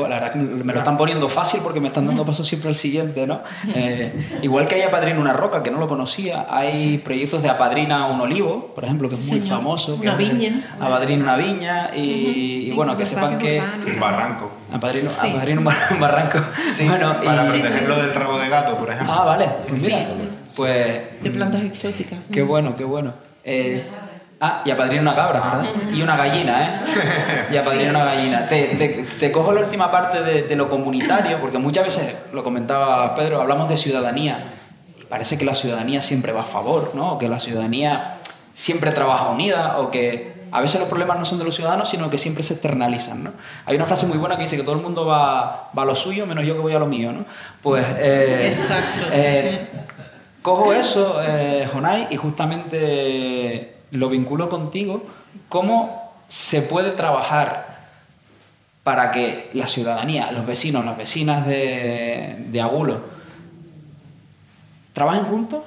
A: verdad que me lo están poniendo fácil porque me están dando paso siempre al siguiente, ¿no? Igual que hay Apadrina una roca, que no lo conocía, hay proyectos de Apadrina un olivo, por ejemplo, que es muy famoso.
E: Una viña.
A: Apadrina una viña y bueno, que sepan que...
D: Un barranco.
A: Apadrina un barranco.
D: Sí,
A: bueno,
D: para protegerlo del rabo de gato, por ejemplo.
A: Ah, vale, pues mira, pues...
E: De plantas exóticas.
A: Qué bueno, qué bueno. Y apadrina una cabra, ¿verdad? Y una gallina, ¿eh? Y apadrina una gallina. Te cojo la última parte de lo comunitario, porque muchas veces, lo comentaba Pedro, hablamos de ciudadanía y parece que la ciudadanía siempre va a favor, ¿no? O que la ciudadanía siempre trabaja unida, o que a veces los problemas no son de los ciudadanos, sino que siempre se externalizan, ¿no? Hay una frase muy buena que dice que todo el mundo va a lo suyo, menos yo que voy a lo mío, ¿no? Pues...
E: Exacto.
A: Cojo eso, Jonay, y justamente... lo vinculo contigo, ¿cómo se puede trabajar para que la ciudadanía, los vecinos, las vecinas de Agulo, trabajen juntos,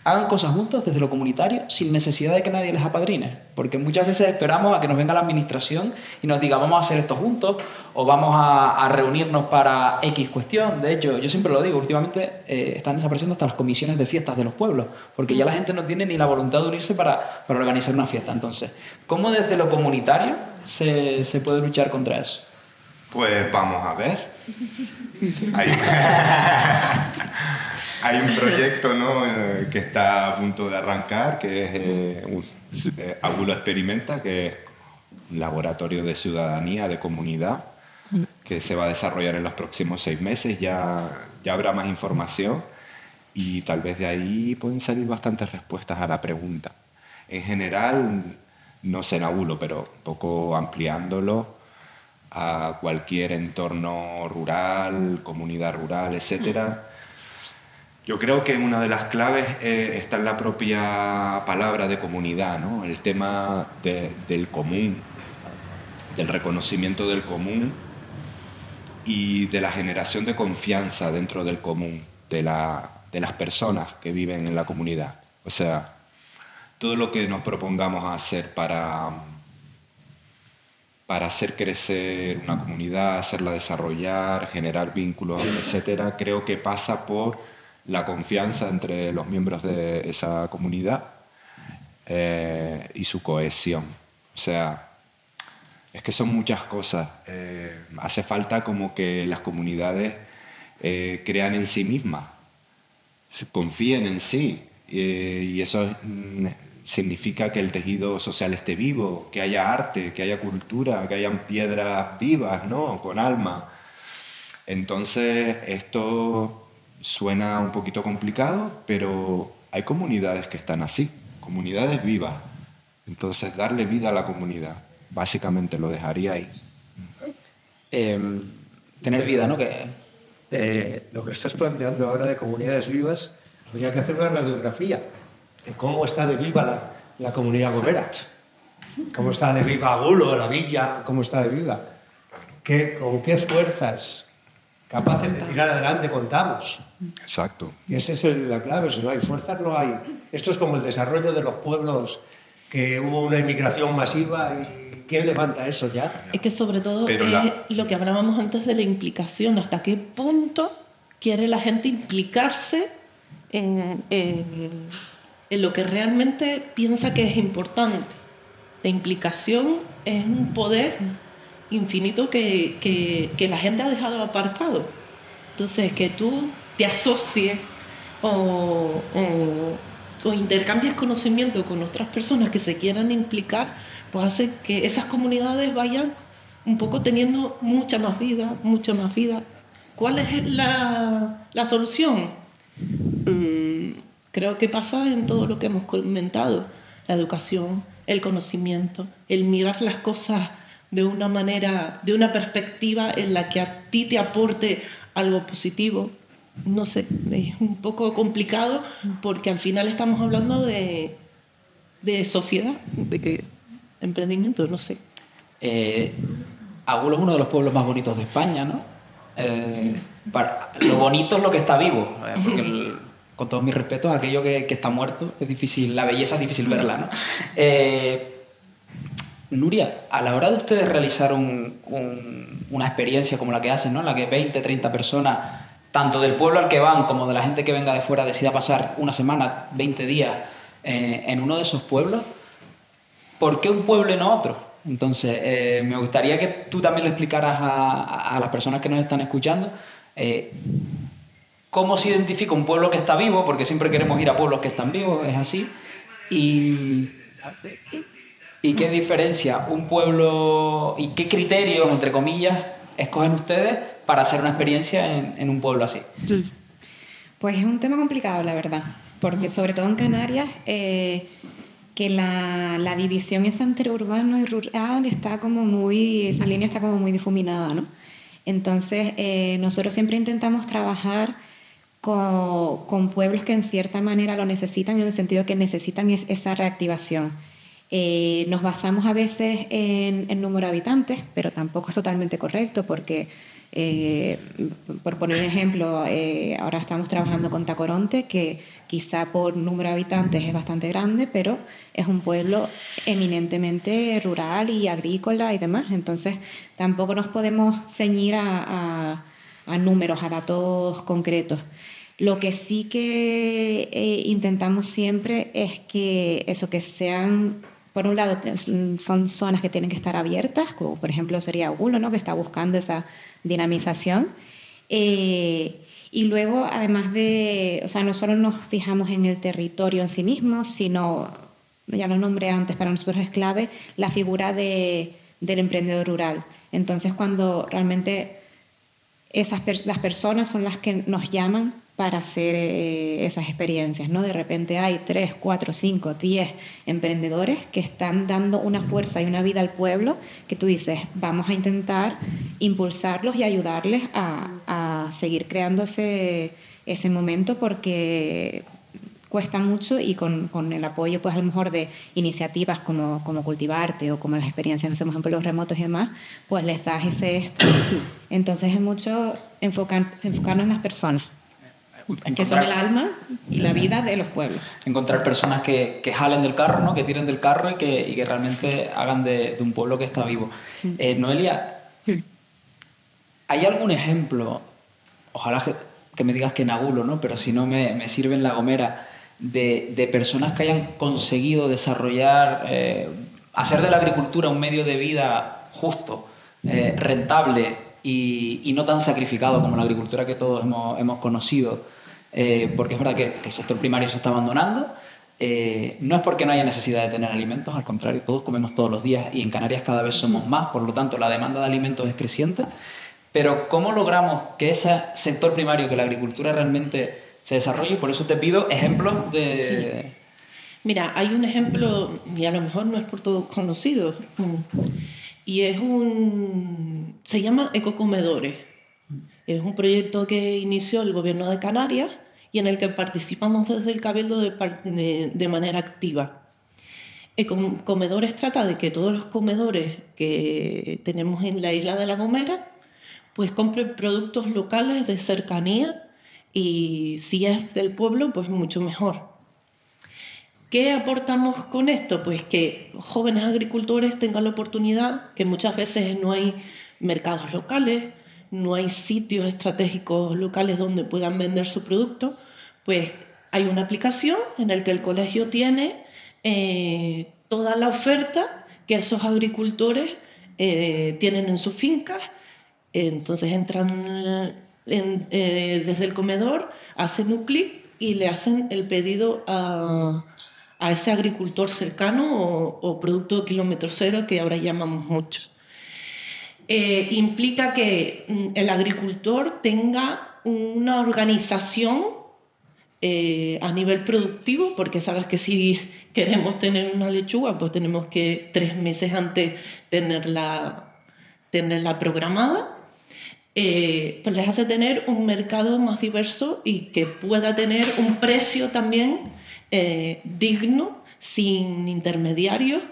A: hagan cosas juntos desde lo comunitario sin necesidad de que nadie les apadrine? Porque muchas veces esperamos a que nos venga la administración y nos diga vamos a hacer esto juntos o vamos a reunirnos para X cuestión. De hecho, yo siempre lo digo, últimamente están desapareciendo hasta las comisiones de fiestas de los pueblos, porque ya la gente no tiene ni la voluntad de unirse para organizar una fiesta. Entonces, ¿cómo desde lo comunitario se puede luchar contra eso?
D: Pues vamos a ver. Hay un proyecto, ¿no? Que está a punto de arrancar, que es Agulo Experimenta, que es un laboratorio de ciudadanía, de comunidad, que se va a desarrollar en los próximos 6 meses. Ya habrá más información y tal vez de ahí pueden salir bastantes respuestas a la pregunta. En general, no sé en Agulo, pero un poco ampliándolo a cualquier entorno rural, comunidad rural, etcétera. Yo creo que una de las claves está en la propia palabra de comunidad, ¿no? El tema del común, del reconocimiento del común y de la generación de confianza dentro del común, de las personas que viven en la comunidad. O sea, todo lo que nos propongamos hacer para hacer crecer una comunidad, hacerla desarrollar, generar vínculos, etcétera, creo que pasa por la confianza entre los miembros de esa comunidad y su cohesión. O sea, es que son muchas cosas. Hace falta como que las comunidades crean en sí mismas, confíen en sí, y eso significa que el tejido social esté vivo, que haya arte, que haya cultura, que hayan piedras vivas, ¿no? Con alma. Entonces, esto suena un poquito complicado, pero hay comunidades que están así, comunidades vivas. Entonces, darle vida a la comunidad, básicamente lo dejaría ahí.
A: Tener vida, ¿no?
B: Lo que estás planteando ahora de comunidades vivas, habría que hacer una radiografía de cómo está de viva la comunidad gomera, cómo está de viva Agulo, la villa, cómo está de viva, con qué fuerzas capaces de tirar adelante contamos.
D: Exacto.
B: Y esa es la clave, si no hay fuerzas no hay. Esto es como el desarrollo de los pueblos, que hubo una inmigración masiva y ¿quién levanta eso ya?
E: Es que sobre todo es lo que hablábamos antes de la implicación, hasta qué punto quiere la gente implicarse en lo que realmente piensa que es importante. La implicación es un poder infinito que la gente ha dejado aparcado. Entonces, que tú te asocies o intercambies conocimiento con otras personas que se quieran implicar, pues hace que esas comunidades vayan un poco teniendo mucha más vida, mucha más vida. ¿Cuál es la solución? Creo que pasa en todo lo que hemos comentado: la educación, el conocimiento, el mirar las cosas de una manera, de una perspectiva en la que a ti te aporte algo positivo. No sé, es un poco complicado porque al final estamos hablando de sociedad, de emprendimiento, no sé.
A: Agulo es uno de los pueblos más bonitos de España, ¿no? Lo bonito es lo que está vivo, porque con todos mis respetos, aquello que está muerto es difícil, la belleza es difícil verla, ¿no? Nuria, a la hora de ustedes realizar una experiencia como la que hacen, ¿no? En la que 20, 30 personas, tanto del pueblo al que van como de la gente que venga de fuera, decida pasar una semana, 20 días en uno de esos pueblos, ¿por qué un pueblo y no otro? Entonces, me gustaría que tú también le explicaras a las personas que nos están escuchando cómo se identifica un pueblo que está vivo, porque siempre queremos ir a pueblos que están vivos, es así, y qué diferencia un pueblo y qué criterios, entre comillas, escogen ustedes para hacer una experiencia en un pueblo así.
F: Pues es un tema complicado, la verdad, porque sobre todo en Canarias, que la división esa entre urbano y rural está como muy, esa línea está como muy difuminada, ¿no? Entonces, nosotros siempre intentamos trabajar con pueblos que en cierta manera lo necesitan, en el sentido que necesitan esa reactivación. Nos basamos a veces en número de habitantes, pero tampoco es totalmente correcto porque, por poner un ejemplo, ahora estamos trabajando con Tacoronte, que quizá por número de habitantes es bastante grande, pero es un pueblo eminentemente rural y agrícola y demás. Entonces, tampoco nos podemos ceñir a números, a datos concretos. Lo que sí que intentamos siempre es que sean, por un lado, son zonas que tienen que estar abiertas, como por ejemplo sería Agulo, ¿no? Que está buscando esa dinamización. Y luego, además no solo nos fijamos en el territorio en sí mismo, sino, ya lo nombré antes, para nosotros es clave la figura del emprendedor rural. Entonces, cuando realmente las personas son las que nos llaman para hacer esas experiencias, ¿no? De repente hay 3, 4, 5, 10 emprendedores que están dando una fuerza y una vida al pueblo que tú dices, vamos a intentar impulsarlos y ayudarles a seguir creando ese momento, porque cuesta mucho, y con el apoyo pues a lo mejor de iniciativas como Cultivarte o como las experiencias que hacemos en pueblos remotos y demás, pues les das ese esto. Entonces es mucho enfocarnos en las personas, que son el alma y la vida de los pueblos.
A: Encontrar personas que jalen del carro, ¿no? Que tiren del carro y que realmente hagan de un pueblo que está vivo. Noelia, ¿hay algún ejemplo, ojalá que me digas que Nagulo, ¿no? Pero si no me sirve en La Gomera, de personas que hayan conseguido desarrollar, hacer de la agricultura un medio de vida justo, rentable y no tan sacrificado como la agricultura que todos hemos conocido? Porque es verdad que el sector primario se está abandonando. No es porque no haya necesidad de tener alimentos, al contrario, todos comemos todos los días y en Canarias cada vez somos más, por lo tanto la demanda de alimentos es creciente. Pero ¿cómo logramos que ese sector primario, que la agricultura realmente se desarrolle? Por eso te pido ejemplos de...
E: Sí. Mira, hay un ejemplo, y a lo mejor no es por todos conocido, y se llama Ecocomedores. Es un proyecto que inició el Gobierno de Canarias y en el que participamos desde el Cabildo de manera activa. Ecocomedores trata de que todos los comedores que tenemos en la isla de La Gomera pues compren productos locales de cercanía, y si es del pueblo, pues mucho mejor. ¿Qué aportamos con esto? Pues que jóvenes agricultores tengan la oportunidad, que muchas veces no hay mercados locales, no hay sitios estratégicos locales donde puedan vender su producto, pues hay una aplicación en la que el colegio tiene toda la oferta que esos agricultores tienen en sus fincas. Entonces entran desde el comedor, hacen un clic y le hacen el pedido a ese agricultor cercano o producto de kilómetro cero, que ahora llamamos mucho. Implica que el agricultor tenga una organización a nivel productivo, porque sabes que si queremos tener una lechuga, pues tenemos que 3 meses antes tenerla programada. Pues les hace tener un mercado más diverso y que pueda tener un precio también digno, sin intermediarios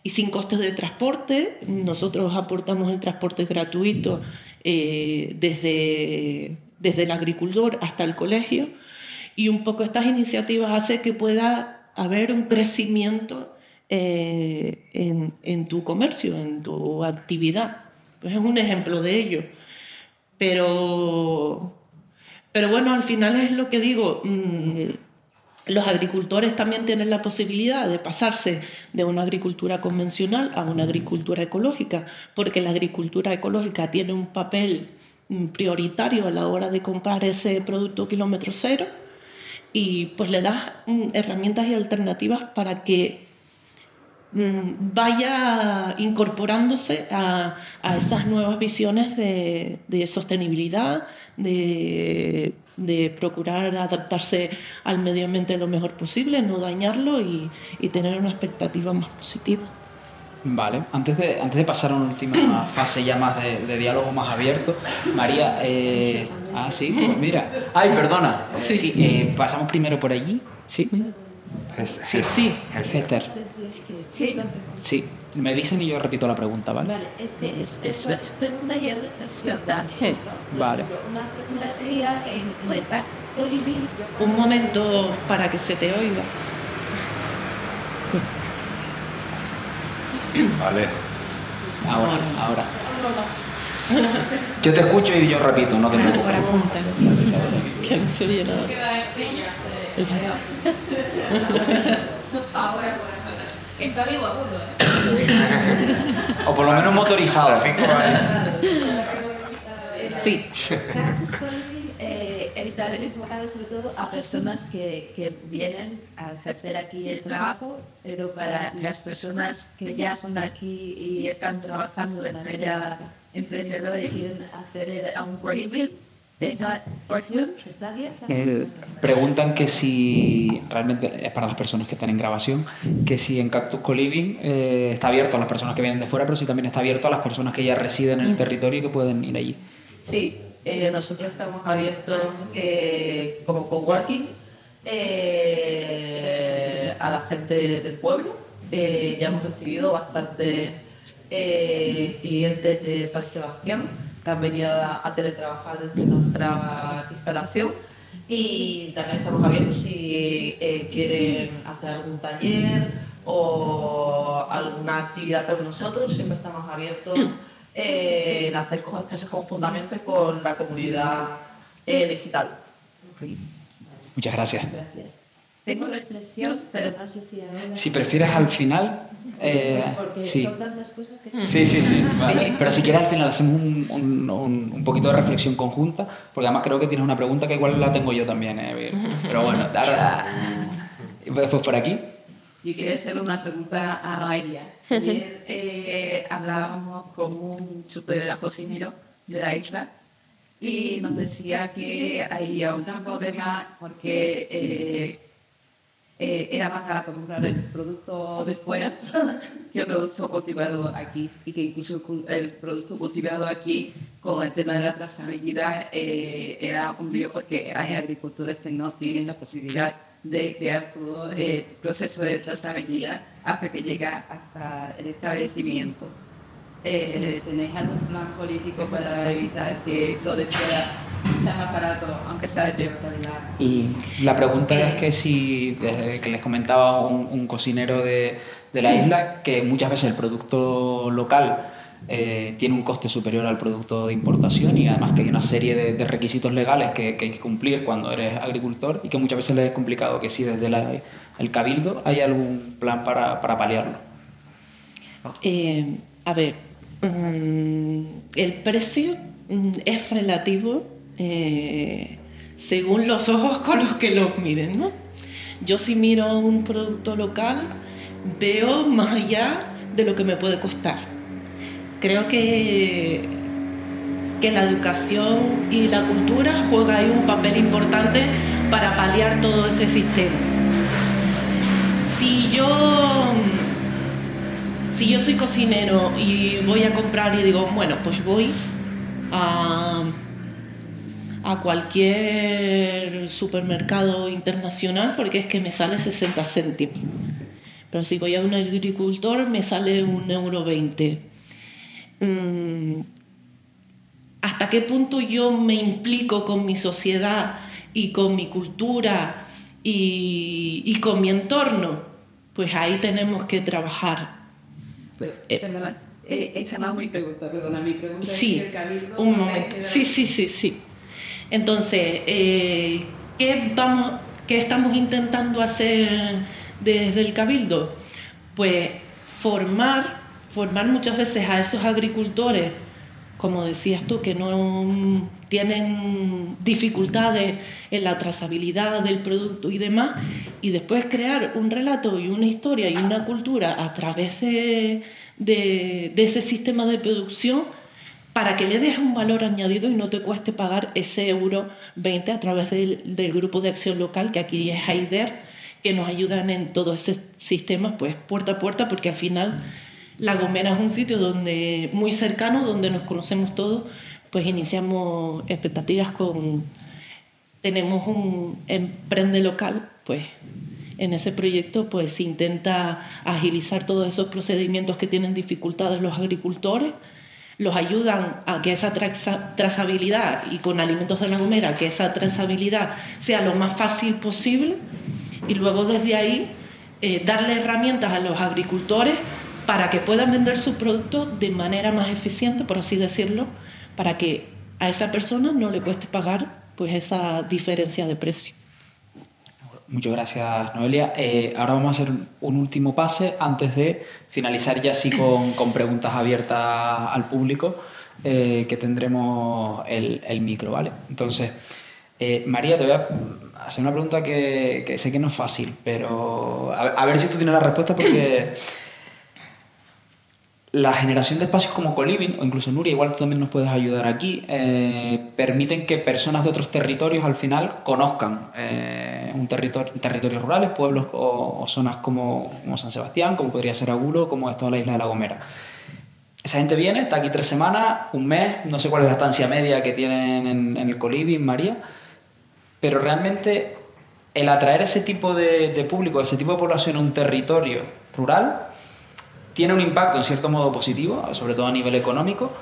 E: y sin costes de transporte. Nosotros aportamos el transporte gratuito desde el agricultor hasta el colegio, y un poco estas iniciativas hacen que pueda haber un crecimiento en tu comercio, en tu actividad. Pues es un ejemplo de ello. Pero bueno, al final es lo que digo, los agricultores también tienen la posibilidad de pasarse de una agricultura convencional a una agricultura ecológica, porque la agricultura ecológica tiene un papel prioritario a la hora de comprar ese producto kilómetro cero, y pues le das herramientas y alternativas para que vaya incorporándose a esas nuevas visiones de sostenibilidad, de procurar adaptarse al medio ambiente lo mejor posible, no dañarlo y tener una expectativa más positiva.
A: Vale, antes de pasar a una última fase ya más de diálogo más abierto, María, sí, pues mira, ay, perdona, sí, pasamos primero por allí, sí.
E: Sí.
A: Esther. Sí, me dicen y yo repito la pregunta, ¿vale?
C: Vale, es una ciudad.
A: Vale.
C: Una pregunta sería en cuenta
E: Un momento para que se te oiga.
D: Vale.
A: Ahora. Yo te escucho y yo repito, no te preocupes.
E: Que no se oye nada.
C: Está vivo alguno,
A: O por lo menos motorizado.
E: Sí.
C: Cactus Colony está enfocado sobre todo a personas que vienen a ejercer aquí el trabajo, pero para las personas que ya son de aquí y están trabajando de manera emprendedora y quieren hacer a un prohibir, Esa porción está abierta.
A: Preguntan que si, realmente es para las personas que están en grabación, que si en Cactus Co-Living está abierto a las personas que vienen de fuera, pero si también está abierto a las personas que ya residen en el territorio y que pueden ir allí.
G: Sí, nosotros estamos abiertos como coworking a la gente del pueblo. Ya hemos recibido bastantes clientes de San Sebastián que han venido a teletrabajar desde nuestra instalación, y también estamos abiertos si quieren hacer algún taller o alguna actividad con nosotros. Siempre estamos abiertos en hacer cosas conjuntamente con la comunidad digital.
A: Muchas gracias.
G: Gracias.
C: Tengo la expresión, pero no sé si ahora...
A: Si prefieres al final,
C: Porque
A: sí.
C: son tantas cosas que...
A: Sí, vale. Pero si quieres al final hacemos un poquito de reflexión conjunta, porque además creo que tienes una pregunta que igual la tengo yo también, pero bueno, después por aquí.
C: Yo quería hacer una pregunta a Noelia. Ayer hablábamos con un super cocinero de la isla y nos decía que había un problema porque era más barato comprar el producto de fuera que el producto cultivado aquí, y que incluso el producto cultivado aquí, con el tema de la trazabilidad, era un lío porque hay agricultores que no tienen la posibilidad de crear todo el proceso de trazabilidad hasta que llega hasta el establecimiento. ¿Tenéis algún plan político para evitar que todo de fuera sea más barato, aunque sea de peor calidad?
A: Y la pregunta es que si, desde que les comentaba un cocinero de la isla, que muchas veces el producto local tiene un coste superior al producto de importación, y además que hay una serie de requisitos legales que hay que cumplir cuando eres agricultor, y que muchas veces les es complicado, que si desde el Cabildo hay algún plan para paliarlo.
E: A ver, el precio es relativo según los ojos con los que los miren, ¿no? Yo, si miro un producto local, veo más allá de lo que me puede costar. Creo que la educación y la cultura juegan ahí un papel importante para paliar todo ese sistema. Si yo soy cocinero y voy a comprar y digo, bueno, pues voy a cualquier supermercado internacional porque es que me sale 60 céntimos. Pero si voy a un agricultor me sale €1,20. ¿Hasta qué punto yo me implico con mi sociedad y con mi cultura y con mi entorno? Pues ahí tenemos que trabajar.
C: Perdona, esa no es mi pregunta, perdona, mi pregunta es
E: Sí,
C: si el Cabildo...
E: un momento. Sí. Entonces, ¿qué estamos intentando hacer desde el Cabildo? Pues formar muchas veces a esos agricultores, como decías tú, que no tienen dificultades en la trazabilidad del producto y demás, y después crear un relato y una historia y una cultura a través de ese sistema de producción, para que le des un valor añadido y no te cueste pagar ese €1,20 a través del grupo de acción local, que aquí es AIDER, que nos ayudan en todo ese sistema, pues puerta a puerta, porque al final La Gomera es un sitio muy cercano, donde nos conocemos todos. Pues iniciamos expectativas tenemos un emprende local, pues en ese proyecto pues se intenta agilizar todos esos procedimientos que tienen dificultades los agricultores, los ayudan a que esa trazabilidad, y con Alimentos de La Gomera, que esa trazabilidad sea lo más fácil posible, y luego desde ahí darle herramientas a los agricultores para que puedan vender su producto de manera más eficiente, por así decirlo, para que a esa persona no le cueste pagar pues esa diferencia de precio.
A: Muchas gracias, Noelia. Ahora vamos a hacer un último pase antes de finalizar ya así con preguntas abiertas al público, que tendremos el micro, ¿vale? Entonces, María, te voy a hacer una pregunta que sé que no es fácil, pero a ver si tú tienes la respuesta, porque la generación de espacios como coliving, o incluso Nuria, igual tú también nos puedes ayudar aquí, permiten que personas de otros territorios al final conozcan territorios rurales, pueblos o zonas como San Sebastián, como podría ser Agulo, como es toda la isla de La Gomera. Esa gente viene, está aquí 3 semanas, un mes, no sé cuál es la estancia media que tienen en el coliving, María, pero realmente el atraer ese tipo de público, ese tipo de población a un territorio rural, tiene un impacto en cierto modo positivo, sobre todo a nivel económico,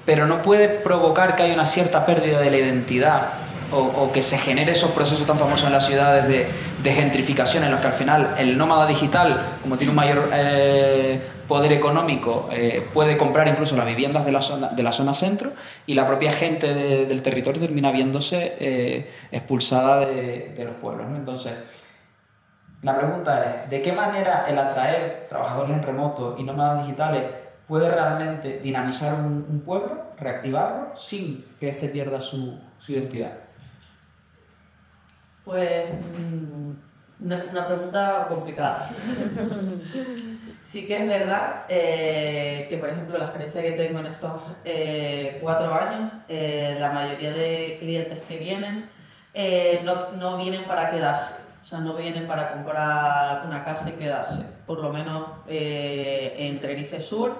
A: pero no puede provocar que haya una cierta pérdida de la identidad o que se genere esos procesos tan famosos en las ciudades de gentrificación en los que al final el nómada digital, como tiene un mayor poder económico, puede comprar incluso las viviendas de la zona centro y la propia gente del territorio termina viéndose expulsada de los pueblos, ¿no? Entonces, la pregunta es, ¿de qué manera el atraer trabajadores en remoto y nómadas digitales puede realmente dinamizar un pueblo, reactivarlo, sin que éste pierda su identidad?
G: Pues una pregunta complicada. Sí que es verdad que, por ejemplo, la experiencia que tengo en estos 4 años, la mayoría de clientes que vienen no vienen para quedarse. O sea, no vienen para comprar una casa y quedarse, por lo menos en Tenerife Sur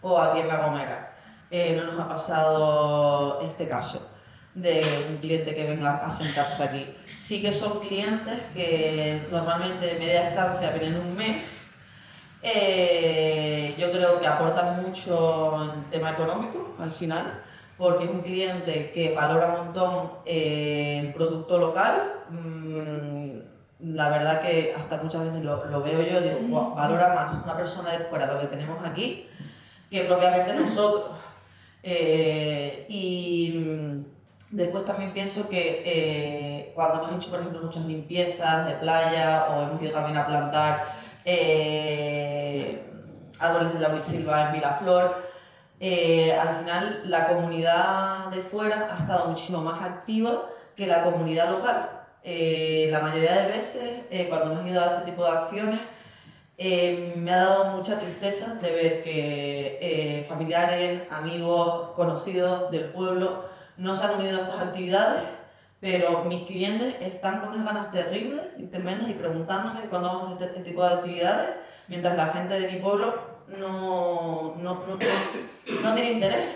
G: o aquí en La Gomera. No nos ha pasado este caso de un cliente que venga a sentarse aquí. Sí que son clientes que normalmente de media estancia vienen un mes. Yo creo que aportan mucho en tema económico al final, porque es un cliente que valora un montón el producto local. La verdad que hasta muchas veces lo veo yo, digo, wow, valora más una persona de fuera lo que tenemos aquí que propiamente nosotros. Después también pienso que cuando hemos hecho, por ejemplo, muchas limpiezas de playa o hemos ido también a plantar árboles de laurisilva en Miraflor, al final la comunidad de fuera ha estado muchísimo más activa que la comunidad local. La mayoría de veces, cuando hemos ido a este tipo de acciones, me ha dado mucha tristeza de ver que familiares, amigos, conocidos del pueblo no se han unido a estas actividades, pero mis clientes están con unas ganas terribles y tremendas y preguntándome cuándo vamos a hacer este tipo de actividades, mientras la gente de mi pueblo no tiene interés.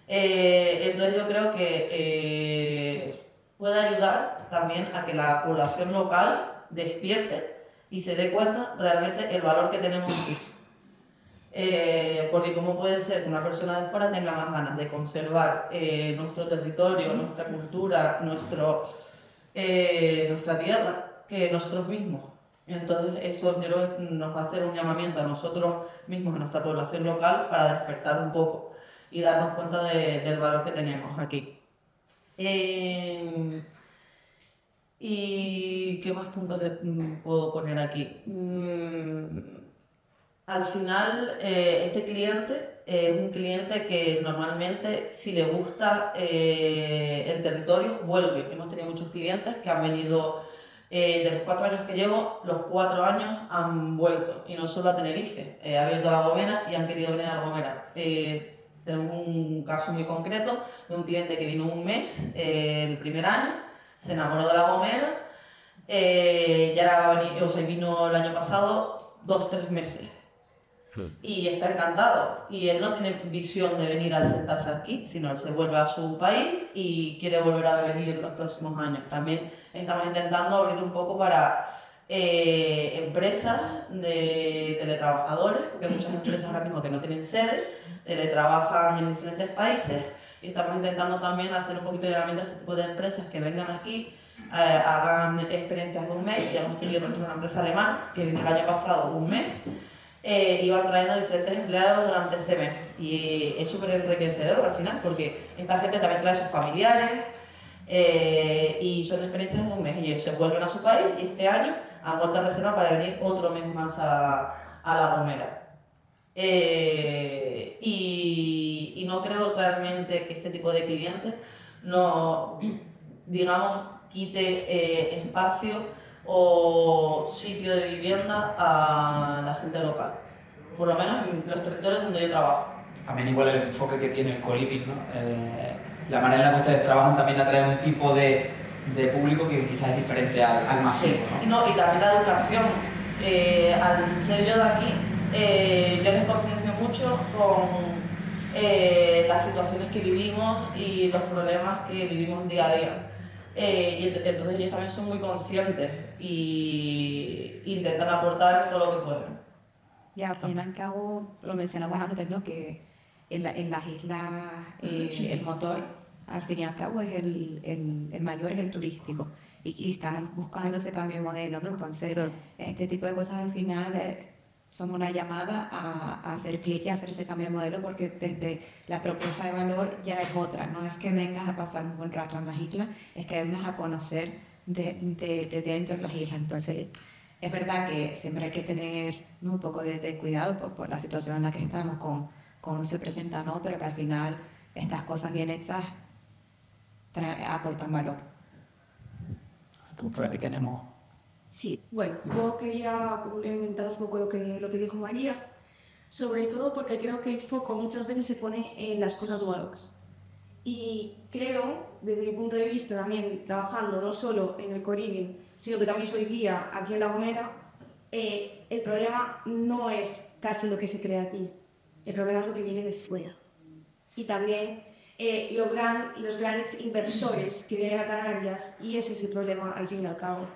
G: Entonces yo creo que puede ayudar también a que la población local despierte y se dé cuenta realmente el valor que tenemos aquí. Porque cómo puede ser que una persona de fuera tenga más ganas de conservar nuestro territorio, nuestra cultura, nuestra tierra, que nosotros mismos. Entonces eso yo creo que nos va a hacer un llamamiento a nosotros mismos, a nuestra población local, para despertar un poco y darnos cuenta del valor que tenemos aquí. ¿Y qué más puntos puedo poner aquí? Al final, este cliente es un cliente que normalmente, si le gusta el territorio, vuelve. Hemos tenido muchos clientes que han venido, de los 4 años que llevo, los 4 años han vuelto, y no solo a Tenerife, ha abierto a La Gomera y han querido venir a La Gomera. Tenemos un caso muy concreto de un cliente que vino un mes el primer año, se enamoró de La Gomera, vino el año pasado 2-3 meses. Y está encantado, y él no tiene visión de venir a sentarse aquí, sino él se vuelve a su país y quiere volver a venir en los próximos años. También estamos intentando abrir un poco para empresas de teletrabajadores, porque hay muchas empresas ahora mismo que no tienen sede, teletrabajan en diferentes países, y estamos intentando también hacer un poquito de llamamiento a este tipo de empresas que vengan aquí, hagan experiencias de un mes. Ya hemos tenido, por ejemplo, una empresa alemana que vino el año pasado un mes. Iban trayendo diferentes empleados durante este mes, y es súper enriquecedor al final, porque esta gente también trae a sus familiares y son experiencias de un mes, y ellos se vuelven a su país y este año han vuelto a reservar para venir otro mes más a La Gomera. Y no creo realmente que este tipo de clientes no, digamos, quite espacio o sitio de vivienda a la gente local. por lo menos en los territorios donde yo trabajo.
A: También igual el enfoque que tiene el co-living, ¿no? La manera en la que ustedes trabajan también atrae un tipo de público que quizás es diferente al masivo, ¿no?
G: Y también la educación. Al ser yo de aquí, yo les conciencio mucho con las situaciones que vivimos y los problemas que vivimos día a día. Y entonces ellos también son muy conscientes y intentan aportar todo lo que pueden.
F: Y al fin y al cabo, lo mencionamos antes, ¿no? Que en las islas el motor, al fin y al cabo, es el mayor, es el turístico. Y están buscando ese cambio de modelo, ¿no? Entonces, este tipo de cosas al final son una llamada a hacer clic y a hacer ese cambio de modelo, porque desde la propuesta de valor ya es otra. No es que vengas a pasar un buen rato en las islas, es que vengas a conocer de dentro de las islas. Entonces, es verdad que siempre hay que tener, ¿no? Un poco de cuidado por la situación en la que estamos, con cómo se presenta, ¿no? Pero que al final estas cosas bien hechas aportan valor.
A: Por ahí tenemos.
H: Sí, bueno, yo quería complementar un poco lo que dijo María, sobre todo porque creo que el foco muchas veces se pone en las cosas nuevas. Y creo, desde mi punto de vista también, trabajando no solo en el co-living, sino que también soy guía aquí en La Gomera, el problema no es casi lo que se crea aquí, el problema es lo que viene de fuera. Y también los grandes inversores que vienen a Canarias, y ese es el problema al fin y al cabo.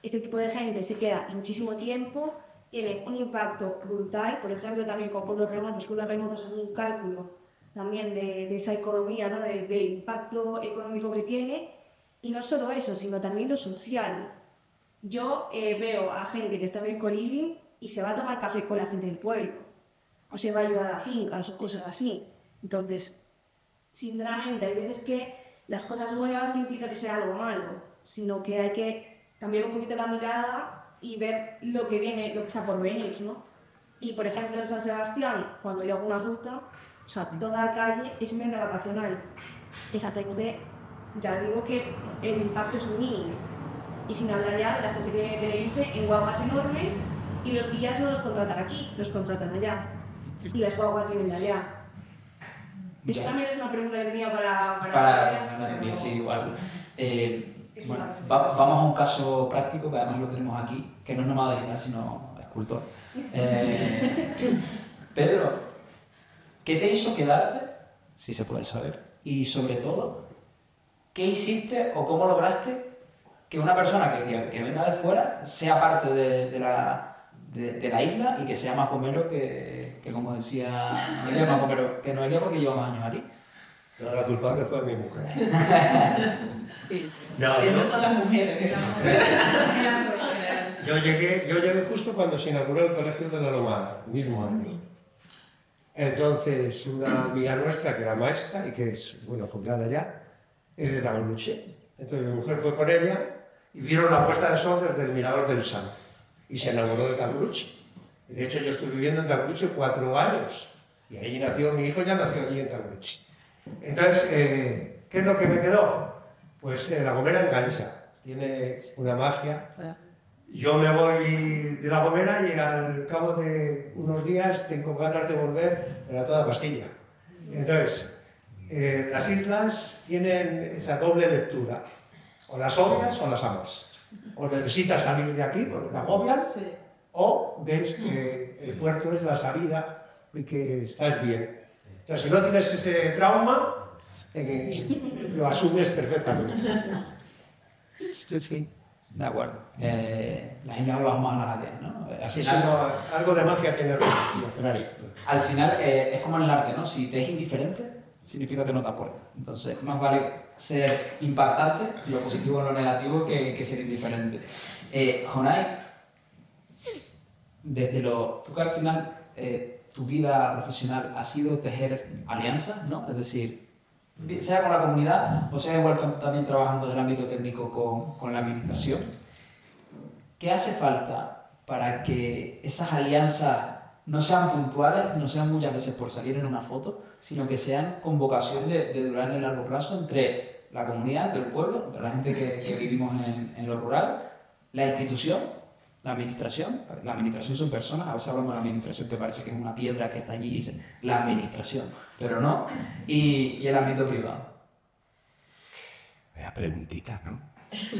H: Este tipo de gente se queda muchísimo tiempo, tiene un impacto brutal, por ejemplo también con Pueblos Remotos, Pueblos Remotos es un cálculo también de esa economía, ¿no? del impacto económico que tiene, y no solo eso, sino también lo social. Yo veo a gente que está en el co-living y se va a tomar café con la gente del pueblo, o se va a ayudar a fincas o cosas así. Entonces, sinceramente, hay veces que las cosas nuevas no implica que sea algo malo, sino que hay que cambiar un poquito la mirada y ver lo que viene, lo que está por venir, ¿no? Y por ejemplo en San Sebastián, cuando yo hago una ruta, o sea, toda la calle es un venta vacacional. Esa gente, ya digo que el impacto es mínimo. Y sin hablar ya de la gente que viene de Tenerife en guaguas enormes, y los guías no los contratan aquí, los contratan allá. Y las guaguas vienen de allá. Eso también es una pregunta que tenía para
A: Sí, igual. Bueno, vamos a un caso práctico, que además lo tenemos aquí, que no es nómada digital, sino escultor. Pedro, ¿qué te hizo quedarte, si se puede saber? Y sobre todo, ¿qué hiciste o cómo lograste que una persona que venga de fuera sea parte de la isla y que sea más gomero que como decía Noelia, más gomero que Noelia, porque lleva más años aquí?
B: No, la culpable fue mi mujer.
G: Sí,
B: No,
G: siempre son las mujeres.
B: Yo llegué justo cuando se inauguró el Colegio de la Lomada, el mismo año. Entonces, una amiga nuestra que era maestra y que es, bueno, jubilada ya, es de Tabaluche. Entonces mi mujer fue con ella y vieron la puesta de sol desde el Mirador del Sal. Y se enamoró de Tabaluche. De hecho, yo estuve viviendo en Tabaluche 4 años. Y allí nació, mi hijo ya nació allí en Tabaluche. Entonces, ¿qué es lo que me quedó? Pues La Gomera engancha. Tiene una magia. Yo me voy de La Gomera y al cabo de unos días tengo ganas de volver a toda Castilla. Entonces, las islas tienen esa doble lectura. O las odias o las amas. O necesitas salir de aquí porque te agobias, o ves que el puerto es la salida y que estás bien. Entonces, si no tienes ese trauma, lo asumes perfectamente.
A: De acuerdo. Las islas las vamos a ganar, ¿no? Al
B: final, algo de magia tiene
A: Al final es como en el arte, ¿no? Si te es indiferente, significa que no te aporta. Entonces, más vale ser impactante, lo positivo o lo negativo, que ser indiferente. Jonay, tú que al final tu vida profesional ha sido tejer alianzas, ¿no? Es decir, sea con la comunidad o sea igual también trabajando en el ámbito técnico con la administración. ¿Qué hace falta para que esas alianzas no sean puntuales, no sean muchas veces por salir en una foto, sino que sean con vocación de durar en el largo plazo entre la comunidad, entre el pueblo, entre la gente que vivimos en lo rural, la institución La administración son personas, a veces hablamos de la administración que parece que es una piedra que está allí y dice la administración, pero no, y el ámbito privado.
D: Vaya preguntita, ¿no?
A: Si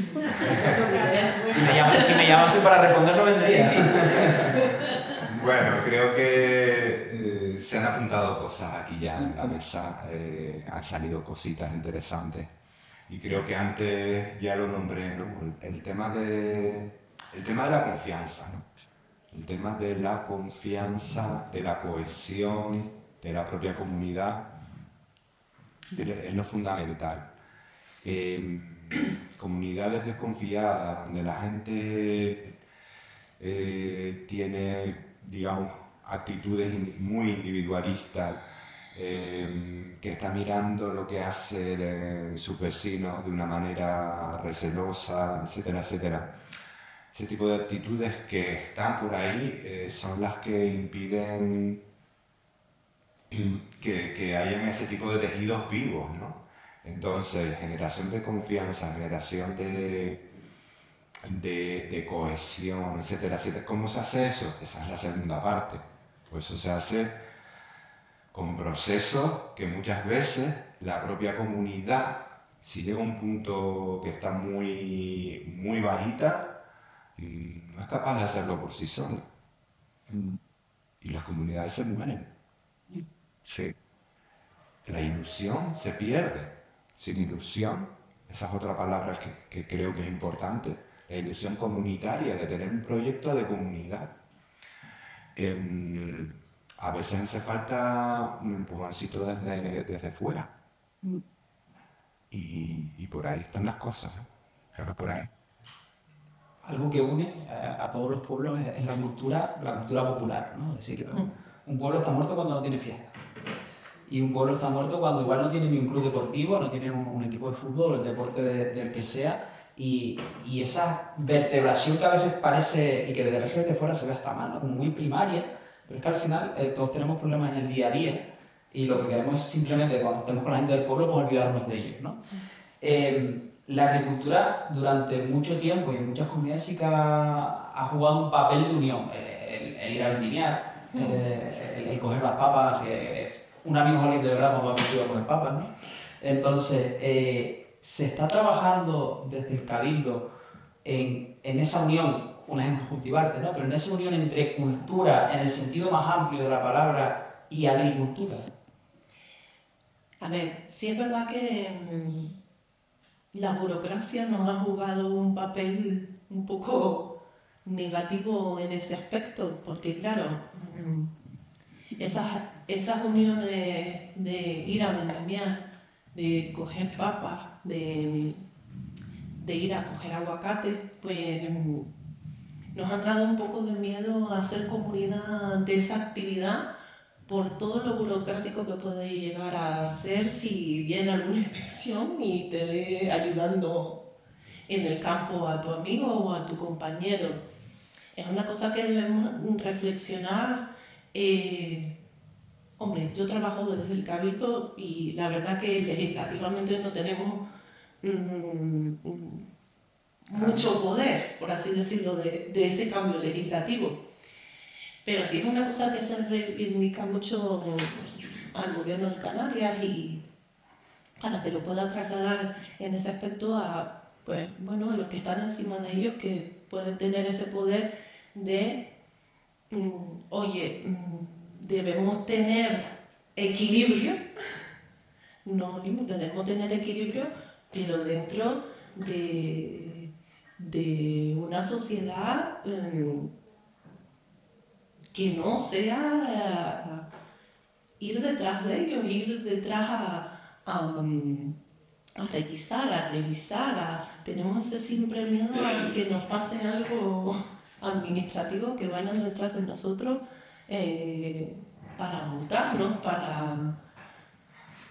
A: me llamasen para responder no vendría.
D: Bueno, creo que se han apuntado cosas aquí ya en la mesa, han salido cositas interesantes y creo que antes ya lo nombré, ¿no? El tema de la confianza, ¿no? El tema de la confianza, de la cohesión, de la propia comunidad, es lo fundamental. Comunidades desconfiadas, donde la gente tiene, digamos, actitudes muy individualistas, que está mirando lo que hace sus vecinos de una manera recelosa, etcétera, etcétera. Ese tipo de actitudes que están por ahí son las que impiden que hayan ese tipo de tejidos vivos, ¿no? Entonces, generación de confianza, generación de cohesión, etcétera, etcétera. ¿Cómo se hace eso? Esa es la segunda parte. Pues eso se hace con procesos que muchas veces la propia comunidad, si llega a un punto que está muy bajita, no es capaz de hacerlo por sí sola. Y las comunidades se mueren. Sí. La ilusión se pierde. Sin ilusión, esa es otra palabra que creo que es importante, la ilusión comunitaria, de tener un proyecto de comunidad. A veces hace falta un empujoncito desde fuera. Y por ahí están las cosas, ¿no? Por ahí.
A: Algo que une a todos los pueblos es la cultura popular, ¿no? Es decir, un pueblo está muerto cuando no tiene fiesta. Y un pueblo está muerto cuando igual no tiene ni un club deportivo, no tiene un equipo de fútbol, el deporte del que sea. Y esa vertebración que a veces parece, y que desde fuera se ve hasta mal, ¿no? Como muy primaria, pero es que al final todos tenemos problemas en el día a día y lo que queremos es simplemente, cuando estemos con la gente del pueblo, pues olvidarnos de ellos, ¿no? La agricultura durante mucho tiempo y en muchas comunidades sí que ha jugado un papel de unión, el ir a vendimiar, el coger las papas, que es un amigo Jolín de verdad cuando va a coger papas, ¿no? Entonces, se está trabajando desde el Cabildo en esa unión, un ejemplo cultivarte, ¿no? Pero en esa unión entre cultura, en el sentido más amplio de la palabra, y agricultura.
E: A ver, sí es verdad que la burocracia nos ha jugado un papel un poco negativo en ese aspecto, porque claro, esas uniones de ir a vendimiar, de coger papas, de ir a coger aguacate, pues nos han dado un poco de miedo a hacer comunidad de esa actividad por todo lo burocrático que puede llegar a ser si viene alguna inspección y te ve ayudando en el campo a tu amigo o a tu compañero. Es una cosa que debemos reflexionar. Hombre, yo trabajo desde el Cabildo y la verdad que legislativamente no tenemos mucho poder, por así decirlo, de ese cambio legislativo. Pero sí es una cosa que se reivindica mucho al gobierno de Canarias y para que lo pueda trasladar en ese aspecto a, pues, bueno, a los que están encima de ellos, que pueden tener ese poder de, debemos tener equilibrio, no límite, debemos tener equilibrio, pero dentro de una sociedad que no sea ir detrás de ellos, ir detrás a requisar, a revisar, tenemos ese simple miedo a que nos pase algo administrativo, que vayan detrás de nosotros para multarnos,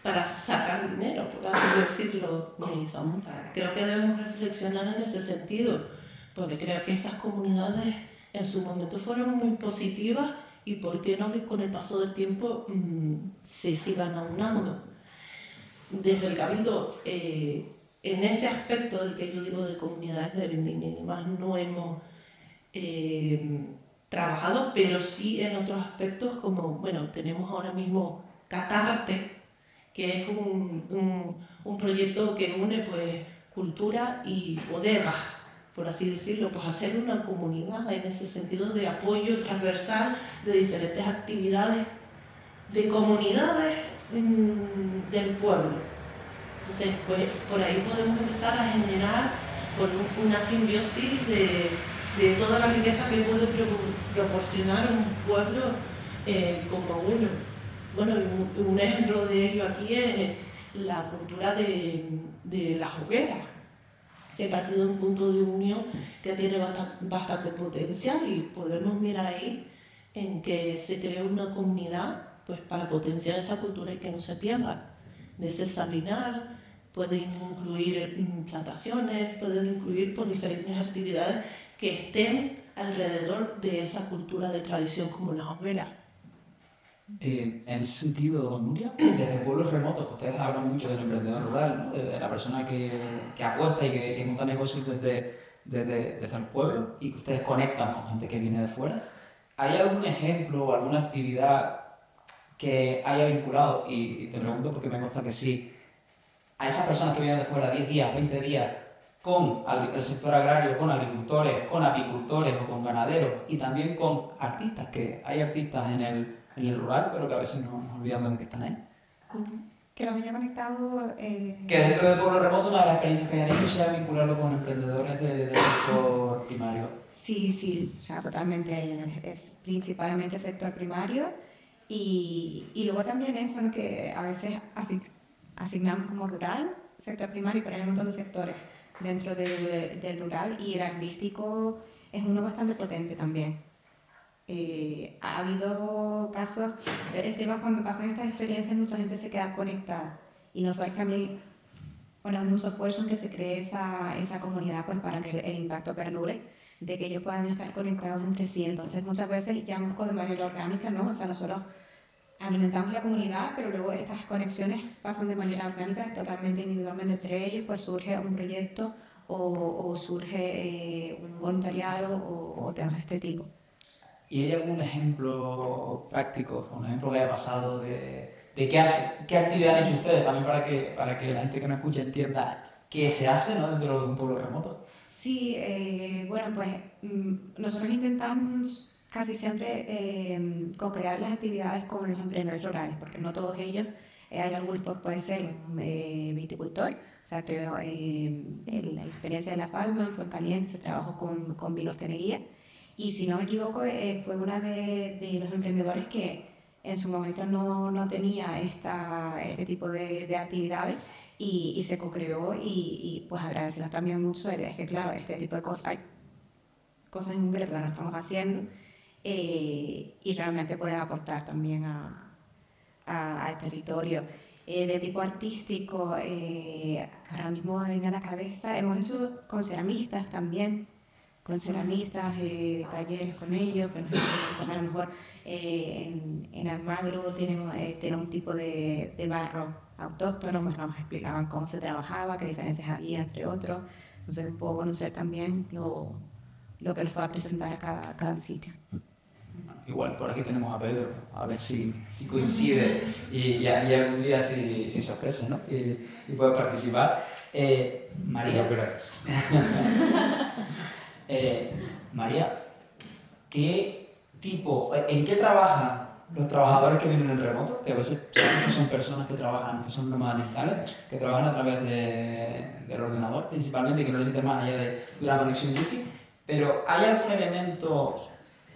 E: para sacar dinero, por así decirlo, de esa multa. Creo que debemos reflexionar en ese sentido, porque creo que esas comunidades en su momento fueron muy positivas y por qué no que con el paso del tiempo se sigan aunando. Desde el Cabildo, en ese aspecto del que yo digo de comunidades de vendimia y demás, no hemos trabajado, pero sí en otros aspectos como, bueno, tenemos ahora mismo Catarte, que es un proyecto que une pues cultura y bodegas, por así decirlo, pues hacer una comunidad en ese sentido de apoyo transversal de diferentes actividades de comunidades del pueblo. Entonces, pues por ahí podemos empezar a generar una simbiosis de toda la riqueza que puede proporcionar un pueblo como uno. Bueno, un ejemplo de ello aquí es la cultura de las hogueras. Siempre ha sido un punto de unión que tiene bastante potencial y podemos mirar ahí en que se crea una comunidad pues, para potenciar esa cultura y que no se pierda. Desesalinar, pueden incluir plantaciones, pueden incluir pues, diferentes actividades que estén alrededor de esa cultura de tradición como las hogueras.
A: En ese sentido, Nuria, desde pueblos remotos, ustedes hablan mucho del emprendedor rural, ¿no? De la persona que apuesta y que monta negocios desde el pueblo y que ustedes conectan con gente que viene de fuera. ¿Hay algún ejemplo o alguna actividad que haya vinculado, y te pregunto porque me consta que sí, a esas personas que vienen de fuera 10 días, 20 días, con el sector agrario, con agricultores, con apicultores o con ganaderos y también con artistas, que hay artistas en el rural, pero que a veces nos olvidamos de que están ahí?
F: Que los haya conectado...
A: Que dentro del pueblo remoto una de las experiencias que hayan hecho sea vincularlo con emprendedores del sector primario.
F: Sí, o sea, totalmente, es principalmente sector primario y luego también eso, ¿no? Que a veces asignamos como rural, sector primario, pero hay un montón de sectores dentro del rural y el artístico es uno bastante potente también. Ha habido casos, el tema cuando pasan estas experiencias mucha gente se queda conectada y nosotros también ponemos mucho esfuerzo en que se cree esa comunidad pues para que el impacto perdure, de que ellos puedan estar conectados entre sí. Entonces muchas veces ya de manera orgánica, ¿no? O sea, nosotros alimentamos la comunidad, pero luego estas conexiones pasan de manera orgánica, totalmente individualmente entre ellos, pues surge un proyecto o surge un voluntariado o temas de este tipo.
A: ¿Y hay algún ejemplo práctico, un ejemplo que haya pasado de qué actividad han hecho ustedes también para que la gente que nos escucha entienda qué se hace, ¿no? Dentro de un pueblo remoto?
F: Sí, bueno, pues nosotros intentamos casi siempre co-crear las actividades con los emprendedores rurales, porque no todos ellos, hay algunos, pues puede ser viticultor, o sea, creo la experiencia de La Palma, en Fuencaliente, se trabajó con vilostería, y si no me equivoco, fue una de los emprendedores que en su momento no tenía este tipo de actividades y se co-creó y pues agradecerles también mucho, es que claro, este tipo de cosas, hay cosas en concreto que no estamos haciendo y realmente pueden aportar también al territorio. De tipo artístico, que ahora mismo me venga a la cabeza, hemos hecho con ceramistas también, talleres con ellos, pero a lo mejor en Almagro tienen un tipo de barro autóctono, nos explicaban cómo se trabajaba, qué diferencias había entre otros, entonces un poco conocer también lo que les va a presentar a cada sitio.
A: Igual por aquí tenemos a Pedro, a ver si coincide y algún día si se ofrece, ¿no? Y puede participar. María. María, ¿en qué trabajan los trabajadores que vienen en remoto? Que a veces son personas que son nómadas digitales, que trabajan a través del ordenador principalmente y que no necesitan más allá de una conexión wifi. Pero ¿hay algún elemento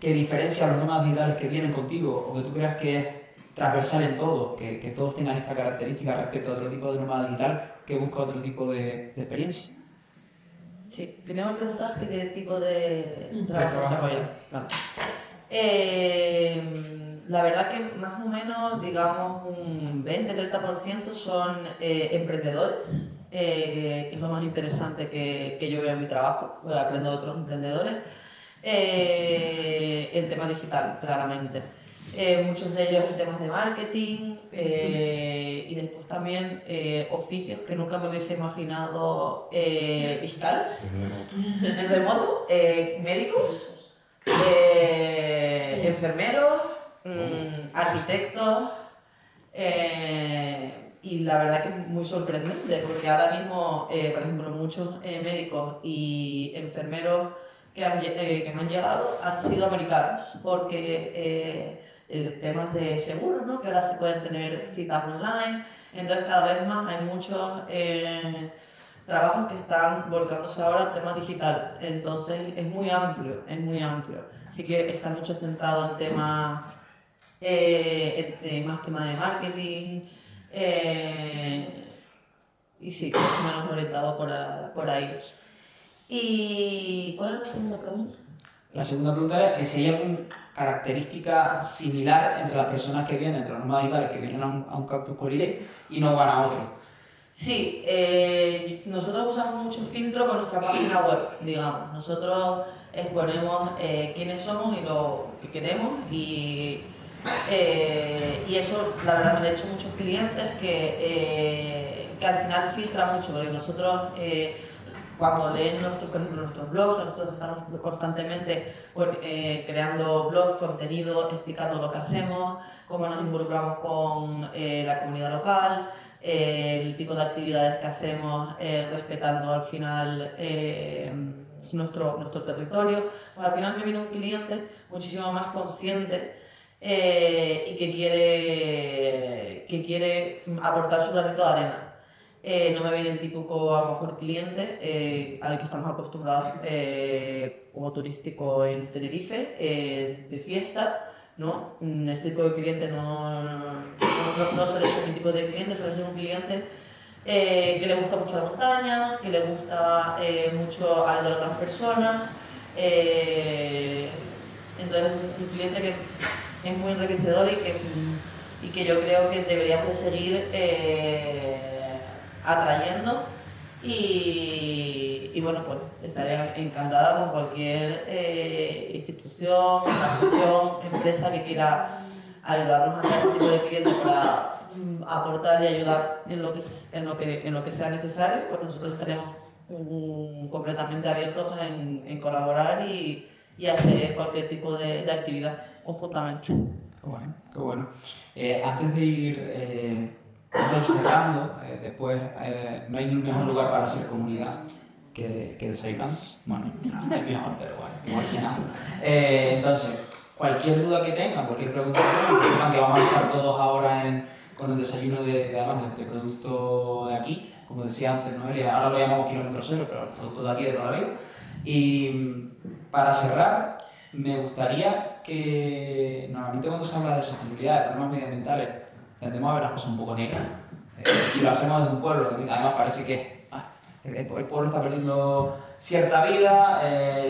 A: que diferencia a los nómadas digitales que vienen contigo o que tú creas que es transversal en todo, que todos tengan esta característica respecto a otro tipo de nómada digital que busca otro tipo de experiencia?
G: Sí, primero me preguntaste qué tipo de trabajo desarrollan. Claro. La verdad que más o menos, digamos, un 20-30% son emprendedores, que es lo más interesante que yo veo en mi trabajo, aprendo de otros emprendedores. El tema digital, claramente. Muchos de ellos en temas de marketing y después también oficios que nunca me hubiese imaginado digitales, en remoto, médicos, enfermeros, arquitectos, y la verdad que es muy sorprendente porque ahora mismo, por ejemplo, muchos médicos y enfermeros que me han llegado han sido americanos porque temas de seguros, ¿no? Que ahora se pueden tener citas online, entonces cada vez más hay muchos trabajos que están volcándose ahora al tema digital, entonces es muy amplio, así que está mucho centrado en temas, más tema de marketing, y sí, más o menos orientado por ahí. ¿Y cuál es la segunda pregunta?
A: La segunda pregunta era que si hay alguna característica similar entre las personas que vienen, entre los nómadas digitales que vienen a un Campus Holiday y no van a otro.
G: Sí, nosotros usamos mucho filtro con nuestra página web, digamos. Nosotros exponemos quiénes somos y lo que queremos y eso, la verdad, me han hecho muchos clientes que al final filtra mucho, porque nosotros cuando leen nuestros blogs, nosotros estamos constantemente creando blogs, contenido, explicando lo que hacemos, cómo nos involucramos con la comunidad local, el tipo de actividades que hacemos, respetando al final nuestro territorio. Pues al final me viene un cliente muchísimo más consciente y que quiere aportar su granito de arena. No me viene el típico, a lo mejor, cliente al que estamos acostumbrados como turístico en Tenerife, de fiesta, ¿no? Este tipo de cliente no suele ser mi tipo de cliente, suele ser un cliente que le gusta mucho la montaña, que le gusta mucho ayudar a otras personas. Entonces, un cliente que es muy enriquecedor y que yo creo que deberíamos de seguir atrayendo y bueno, pues estaría encantada con cualquier institución, asociación, empresa que quiera ayudarnos a este tipo de clientes para aportar y ayudar en lo que sea necesario, pues nosotros estaremos completamente abiertos en colaborar y hacer cualquier tipo de actividad conjuntamente.
A: Qué bueno. Antes de ir cerrando, después no hay un mejor lugar para hacer comunidad que el Ceilans. Bueno, no es mejor, pero bueno, igual se nada. Entonces, cualquier duda que tengan, cualquier pregunta que tengan, sepan que vamos a estar todos ahora con el desayuno además de producto de aquí, como decía antes Noelia, ahora lo llamamos kilómetro cero, pero el producto de aquí de toda la vida. Y para cerrar, me gustaría que normalmente cuando se habla de sostenibilidad, de problemas medioambientales, tendemos a ver las cosas un poco negras. Si lo hacemos desde un pueblo, además parece que el pueblo está perdiendo cierta vida,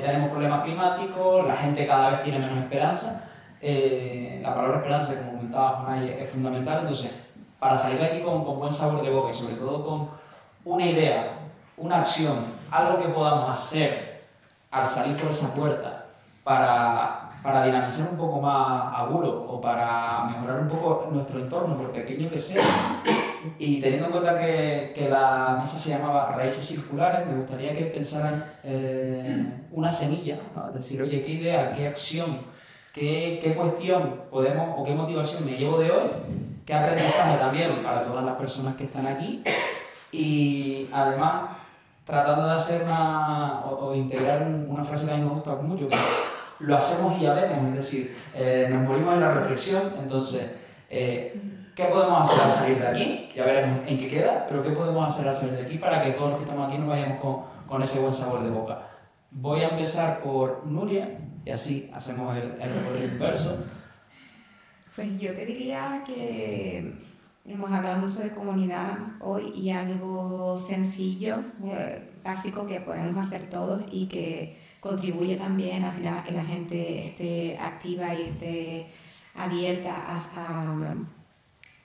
A: tenemos problemas climáticos, la gente cada vez tiene menos esperanza. La palabra esperanza, como comentaba Jonay, es fundamental. Entonces, para salir de aquí con buen sabor de boca y sobre todo con una idea, una acción, algo que podamos hacer al salir por esa puerta para dinamizar un poco más a Guro o para mejorar un poco nuestro entorno, por pequeño que sea. Y teniendo en cuenta que la mesa se llamaba Raíces Circulares, me gustaría que pensaran una semilla, ¿no? Es decir, oye, ¿qué idea, qué acción, qué cuestión podemos o qué motivación me llevo de hoy? ¿Qué aprendizaje también para todas las personas que están aquí? Y además, tratando de hacer o integrar una frase que a mí me gusta mucho, que lo hacemos y ya vemos, es decir, nos morimos en la reflexión. Entonces, ¿qué podemos hacer al salir de aquí? Ya veremos en qué queda, pero ¿qué podemos hacer al salir de aquí para que todos los que estamos aquí nos vayamos con ese buen sabor de boca? Voy a empezar por Nuria y así hacemos el recorrido inverso.
F: Pues yo te diría que hemos hablado mucho de comunidad hoy y algo sencillo, básico que podemos hacer todos y que contribuye también al final a que la gente esté activa y esté abierta a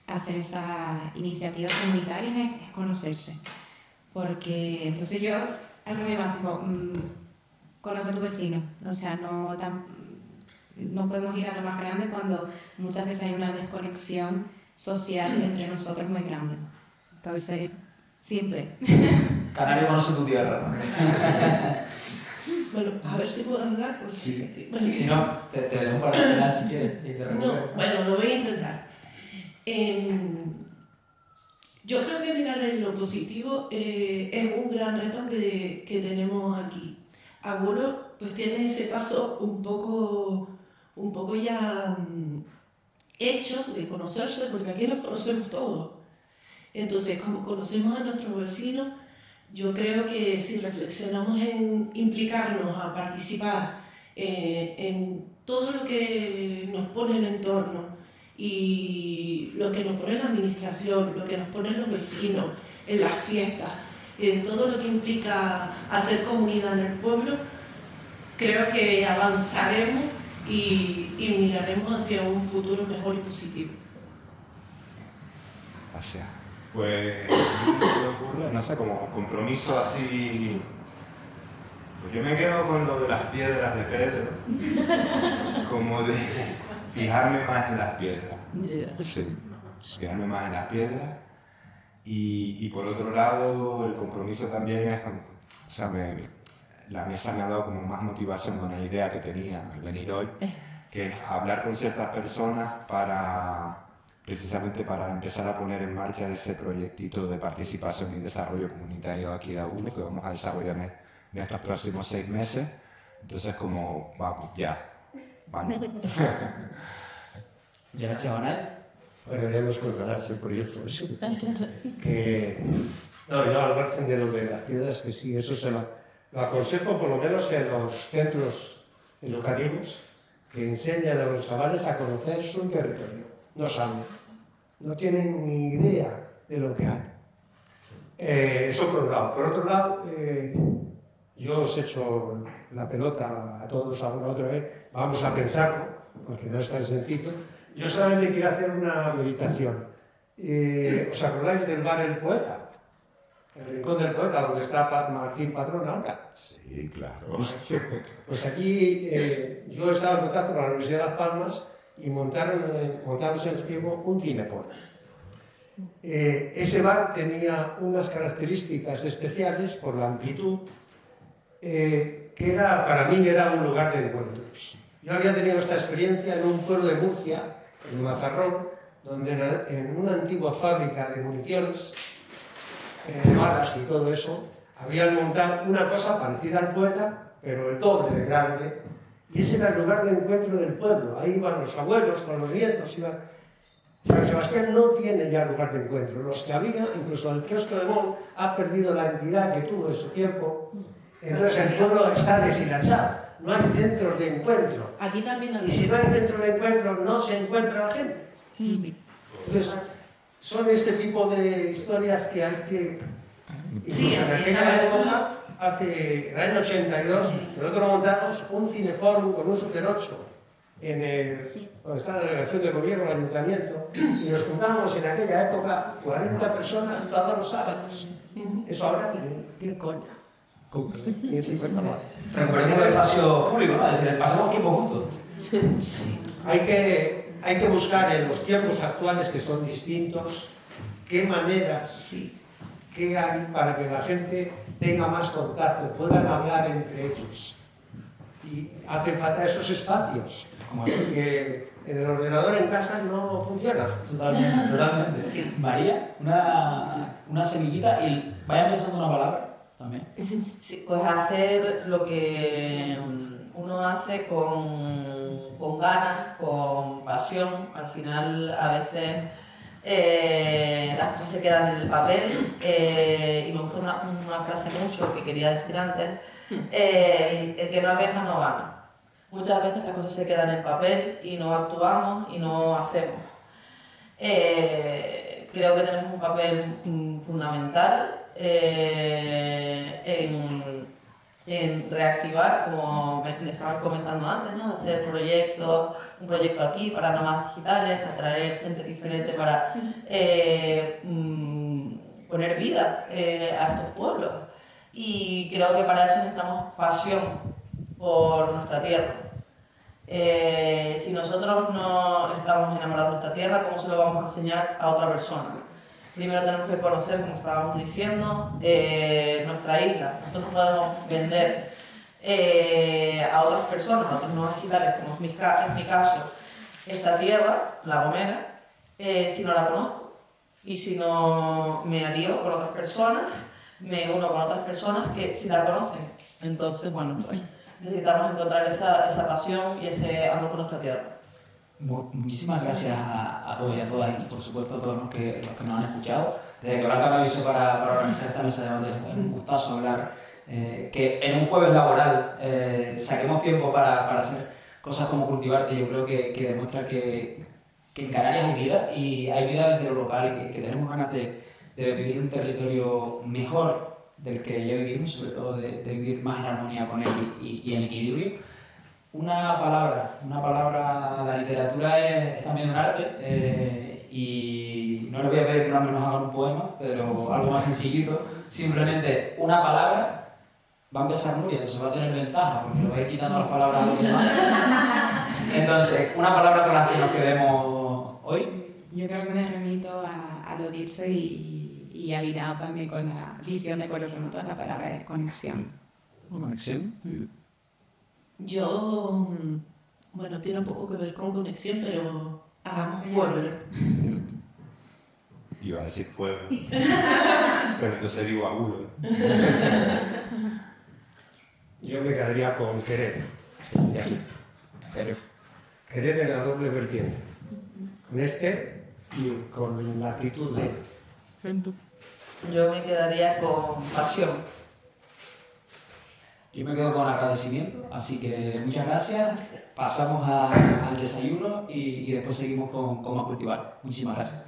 F: hacer esas iniciativas comunitarias, es conocerse. Porque entonces yo, algo muy básico, conoce a tu vecino, o sea, no podemos ir a lo más grande cuando muchas veces hay una desconexión social entre nosotros muy grande. Entonces, simple.
A: Canario conoce tu tierra.
E: Bueno, a ver si puedo andar por
A: Sí.
E: Bueno,
A: Si no, te dejo para el final si quieres. Y te
E: no, bueno, lo voy a intentar. Yo creo que mirar en lo positivo es un gran reto que tenemos aquí. Aguro pues tiene ese paso un poco ya hecho de conocerse, porque aquí nos conocemos todos. Entonces, como conocemos a nuestros vecinos, yo creo que si reflexionamos en implicarnos, a participar en todo lo que nos pone el entorno y lo que nos pone la administración, lo que nos ponen los vecinos, en las fiestas, en todo lo que implica hacer comunidad en el pueblo, creo que avanzaremos y miraremos hacia un futuro mejor y positivo.
D: Gracias. Pues, ¿qué se me ocurre? No sé, como compromiso así... Pues yo me quedo con lo de las piedras de Pedro, como de fijarme más en las piedras. Sí, fijarme más en las piedras. Y por otro lado, el compromiso también es... O sea, la mesa me ha dado como más motivación con la idea que tenía al venir hoy, que es hablar con ciertas personas precisamente para empezar a poner en marcha ese proyectito de participación y desarrollo comunitario aquí de A1 que vamos a desarrollar en estos próximos 6 meses. Entonces, como, vamos, ya, vamos.
A: ¿Ya, chaval?
B: Bueno, debemos controlarse el proyecto. No, yo al margen de lo de las piedras, que sí, eso se lo aconsejo por lo menos en los centros educativos que enseñan a los chavales a conocer su territorio. No saben, no tienen ni idea de lo que hay. Eso por un lado. Por otro lado, yo os echo la pelota a todos ahora otra vez, vamos a pensarlo, porque no es tan sencillo. Yo solamente quiero hacer una meditación. ¿Os acordáis del bar El Poeta? El Rincón del Poeta, donde está Martín Patrón ahora.
D: Sí, claro.
B: Pues aquí yo estaba en contacto con la Universidad de Las Palmas y montaron en su tiempo un cineforo. Ese bar tenía unas características especiales por la amplitud, que para mí era un lugar de encuentros. Yo había tenido esta experiencia en un pueblo de Murcia, en Mazarrón, donde en una antigua fábrica de municiones, de balas y todo eso, habían montado una cosa parecida al Poeta, pero el doble de grande, y ese era el lugar de encuentro del pueblo. Ahí iban los abuelos con los nietos. San Sebastián no tiene ya lugar de encuentro. Los que había, incluso el kiosco de Mol, ha perdido la entidad que tuvo en su tiempo. Entonces el pueblo está deshilachado. No hay centros de encuentro.
E: Aquí también
B: Y si no hay centros de encuentro, no se encuentra la gente. Entonces, son este tipo de historias que hay que...
E: Sí,
B: en aquella época, en el año 82, nosotros montamos un cineforum con un Super 8 donde está la delegación de gobierno, el ayuntamiento, y nos juntábamos en aquella época 40 personas todos los sábados. Eso ahora, ¿qué coña?
A: Recuperemos el espacio público, ¿no? Es decir, pasamos tiempo juntos.
B: Hay que buscar en los tiempos actuales, que son distintos, qué maneras, qué hay para que la gente tenga más contacto, puedan hablar entre ellos. Y hacen falta esos espacios, porque en el ordenador en casa no funciona.
A: Totalmente, totalmente. Sí. María, una semillita y vaya pensando una palabra también.
G: Sí, pues hacer lo que uno hace con ganas, con pasión. Al final, a veces las cosas se quedan en el papel y me gusta una frase mucho que quería decir antes, el que no arriesga no gana. Muchas veces las cosas se quedan en el papel y no actuamos y no hacemos. Creo que tenemos un papel fundamental en reactivar, como me estaban comentando antes, ¿no? Hacer un proyecto aquí para nómadas digitales, atraer gente diferente para poner vida a estos pueblos. Y creo que para eso necesitamos pasión por nuestra tierra. Si nosotros no estamos enamorados de nuestra tierra, ¿cómo se lo vamos a enseñar a otra persona? Primero tenemos que conocer, como estábamos diciendo, nuestra isla. Nosotros podemos vender a otras personas, a otros nómadas digitales, como es mi caso, esta tierra, La Gomera, si no la conozco y si no me alío con otras personas, me uno con otras personas que sí la conocen. Entonces, bueno, pues necesitamos encontrar esa pasión y ese amor por nuestra tierra.
A: Muchísimas gracias a todos y a todas, y por supuesto a todos los que nos han escuchado. Desde que Blanca me avisó para organizar esta mesa de debate, es un gustazo hablar, que en un jueves laboral saquemos tiempo para hacer cosas como Cultivarte. Yo creo que demuestra que en Canarias hay vida, y hay vida desde lo local, y que tenemos ganas de vivir un territorio mejor del que ya vivimos, sobre todo de vivir más en armonía con él y en equilibrio. Una palabra, la literatura es también un arte, y no les voy a pedir que no nos hagan un poema, pero algo más sencillito. Simplemente una palabra, va a empezar Nuria, entonces va a tener ventaja, porque le voy a ir quitando las palabras a los demás. Entonces, una palabra con la que nos quedemos hoy.
F: Yo creo que me remito a lo dicho y alineado también con la visión de Pueblos Remotos, la palabra es conexión.
A: Conexión.
E: Yo, bueno, tiene un poco que ver con conexión, pero hagamos pueblo.
I: Iba a decir pueblo, pero entonces digo agudo.
B: Yo me quedaría con querer. Ya. Pero querer en la doble vertiente. Con y con la actitud de...
G: Yo me quedaría con pasión.
A: Yo me quedo con agradecimiento, así que muchas gracias. Pasamos al desayuno y después seguimos con más Cultivar. Muchísimas gracias.